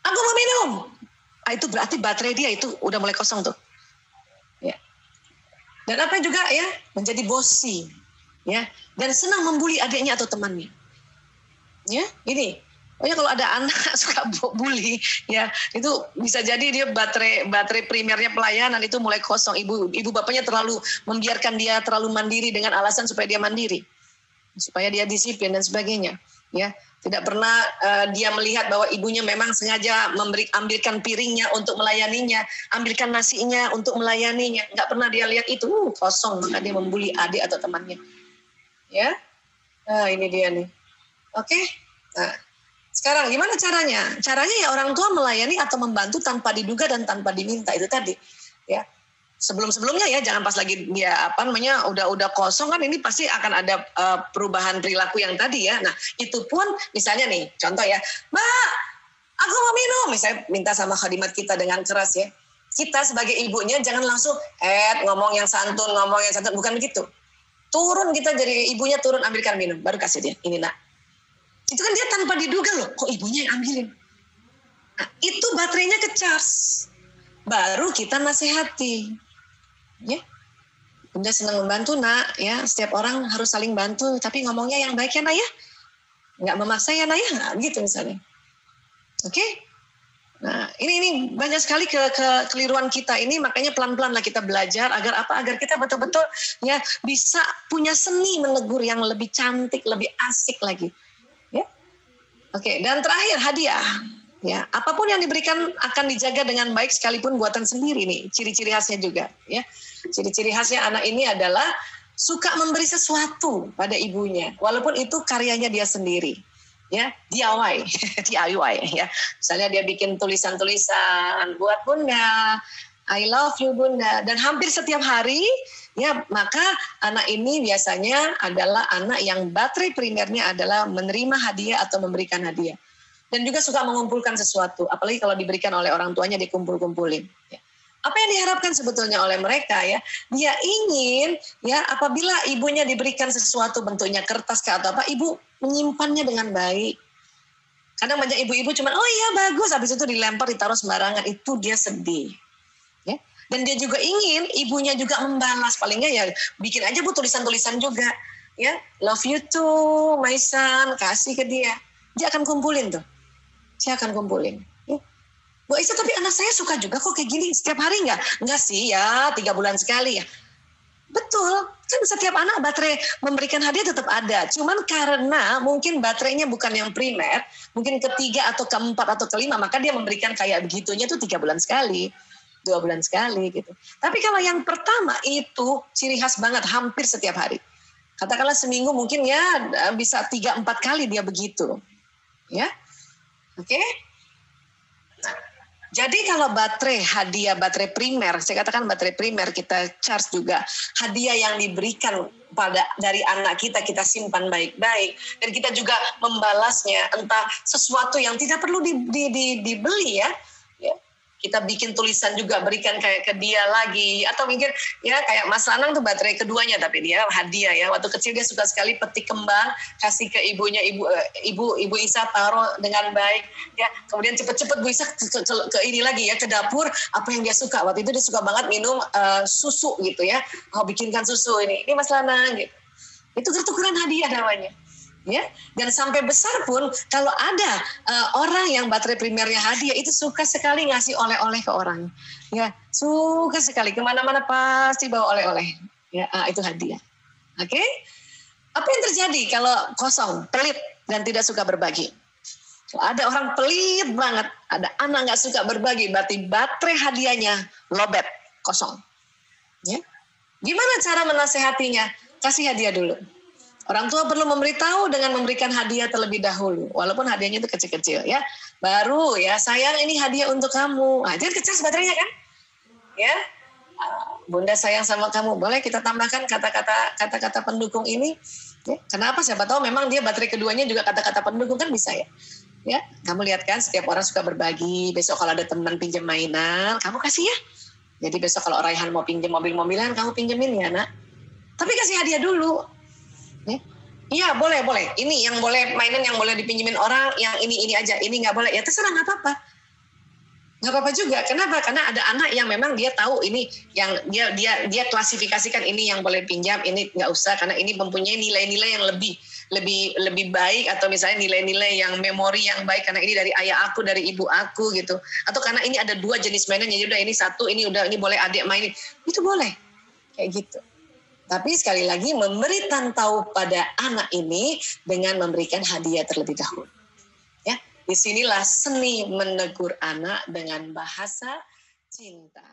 Aku mau minum. Itu berarti baterai dia itu udah mulai kosong tuh. Dan apa juga ya, menjadi bossy, ya, dan senang membuli adiknya atau temannya. Ya, ini. Pokoknya kalau ada anak suka bully, ya, itu bisa jadi dia baterai primernya pelayanan itu mulai kosong. Ibu bapaknya terlalu membiarkan dia terlalu mandiri dengan alasan supaya dia mandiri, supaya dia disiplin dan sebagainya. Ya, tidak pernah dia melihat bahwa ibunya memang sengaja ambilkan piringnya untuk melayaninya, ambilkan nasinya untuk melayaninya. Nggak pernah dia lihat itu kosong, maka dia membuli adik atau temannya. Ya, nah ini dia nih. Oke, nah sekarang gimana caranya? Caranya ya orang tua melayani atau membantu tanpa diduga dan tanpa diminta itu tadi. Ya. Sebelum-sebelumnya ya, jangan pas lagi dia udah kosong kan, ini pasti akan ada perubahan perilaku yang tadi ya. Nah itu pun misalnya nih contoh ya, Mbak aku mau minum, misalnya minta sama khadimat kita dengan keras ya. Kita sebagai ibunya jangan langsung ngomong yang santun, bukan begitu. Turun, kita jadi ibunya turun, ambilkan minum, baru kasih dia, ini nak. Itu kan dia tanpa diduga loh, kok ibunya yang ambilin. Nah, itu baterainya kecas. Baru kita nasihati. Ya, Bunda senang membantu nak, ya setiap orang harus saling bantu, tapi ngomongnya yang baik ya nak ya, nggak memaksa ya nak ya, nah, gitu misalnya. Oke? Nah ini banyak sekali kekeliruan kita ini, makanya pelan-pelan lah kita belajar agar apa? Agar kita betul-betul ya bisa punya seni menegur yang lebih cantik, lebih asik lagi. Ya? Oke, dan terakhir hadiah. Ya, apapun yang diberikan akan dijaga dengan baik sekalipun buatan sendiri nih. Ciri-ciri khasnya juga, ya. Ciri-ciri khasnya anak ini adalah suka memberi sesuatu pada ibunya, walaupun itu karyanya dia sendiri. Ya, DIY, DIY ya. Misalnya dia bikin tulisan-tulisan buat Bunda, I love you Bunda, dan hampir setiap hari ya, maka anak ini biasanya adalah anak yang baterai primernya adalah menerima hadiah atau memberikan hadiah. Dan juga suka mengumpulkan sesuatu, apalagi kalau diberikan oleh orang tuanya dikumpul-kumpulin. Ya. Apa yang diharapkan sebetulnya oleh mereka ya? Dia ingin ya apabila ibunya diberikan sesuatu bentuknya kertas atau apa, ibu menyimpannya dengan baik. Kadang banyak ibu-ibu cuma oh iya bagus, habis itu dilempar ditaruh sembarangan, itu dia sedih. Ya. Dan dia juga ingin ibunya juga membalas, palingnya ya bikin aja bu tulisan-tulisan juga. Ya, love you too, my son, kasih ke dia. Dia akan kumpulin tuh. Saya akan kumpulin. Bu Isa, tapi anak saya suka juga kok kayak gini. Setiap hari nggak? Nggak sih ya, 3 bulan sekali ya. Betul, kan setiap anak baterai memberikan hadiah tetap ada. Cuman karena mungkin baterainya bukan yang primer, mungkin ketiga atau keempat atau kelima, maka dia memberikan kayak begitunya tuh 3 bulan sekali, 2 bulan sekali gitu. Tapi kalau yang pertama itu ciri khas banget, hampir setiap hari. Katakanlah seminggu mungkin ya bisa 3-4 kali dia begitu. Ya. Oke. Nah, jadi kalau hadiah baterai primer, saya katakan baterai primer kita charge juga hadiah yang diberikan dari anak kita simpan baik-baik dan kita juga membalasnya entah sesuatu yang tidak perlu dibeli ya. Kita bikin tulisan juga berikan kayak ke dia lagi atau mungkin ya kayak Mas Lanang tuh baterai keduanya tapi dia hadiah ya, waktu kecil dia suka sekali petik kembang kasih ke ibunya, ibu Isa taruh dengan baik ya, kemudian cepet-cepet Bu Isa ke ini lagi ya, ke dapur, apa yang dia suka waktu itu, dia suka banget minum susu gitu ya, bikinkan susu ini Mas Lanang gitu, itu tukeran hadiah namanya. Ya, dan sampai besar pun kalau ada orang yang baterai primernya hadiah itu suka sekali ngasih oleh-oleh ke orang, ya suka sekali kemana-mana pasti bawa oleh-oleh, ya itu hadiah. Oke, apa yang terjadi kalau kosong, pelit dan tidak suka berbagi? Kalau ada orang pelit banget, ada anak nggak suka berbagi, berarti baterai hadiahnya lobet, kosong. Ya, gimana cara menasehatinya? Kasih hadiah dulu. Orang tua perlu memberitahu dengan memberikan hadiah terlebih dahulu, walaupun hadiahnya itu kecil-kecil ya. Baru ya, sayang ini hadiah untuk kamu. Nah, jangan kecas baterainya kan? Ya, Bunda sayang sama kamu. Boleh kita tambahkan kata-kata pendukung ini? Ya, kenapa? Siapa tahu memang dia baterai keduanya juga kata-kata pendukung kan bisa ya. Ya, kamu lihat kan setiap orang suka berbagi. Besok kalau ada teman pinjam mainan, kamu kasih ya. Jadi besok kalau Raihan mau pinjam mobil-mobilan, kamu pinjemin ya nak. Tapi kasih hadiah dulu. Iya boleh. Ini yang boleh mainan yang boleh dipinjemin orang, yang ini aja, ini nggak boleh. Ya terserah, nggak apa-apa. Nggak apa-apa juga. Kenapa? Karena ada anak yang memang dia tahu ini yang dia klasifikasikan ini yang boleh pinjam, ini nggak usah karena ini mempunyai nilai-nilai yang lebih baik, atau misalnya nilai-nilai yang memori yang baik karena ini dari ayah aku, dari ibu aku gitu. Atau karena ini ada 2 jenis mainan, jadi udah ini satu, ini boleh adik mainin. Itu boleh. Kayak gitu. Tapi sekali lagi memberikan tahu pada anak ini dengan memberikan hadiah terlebih dahulu. Ya, disinilah seni menegur anak dengan bahasa cinta.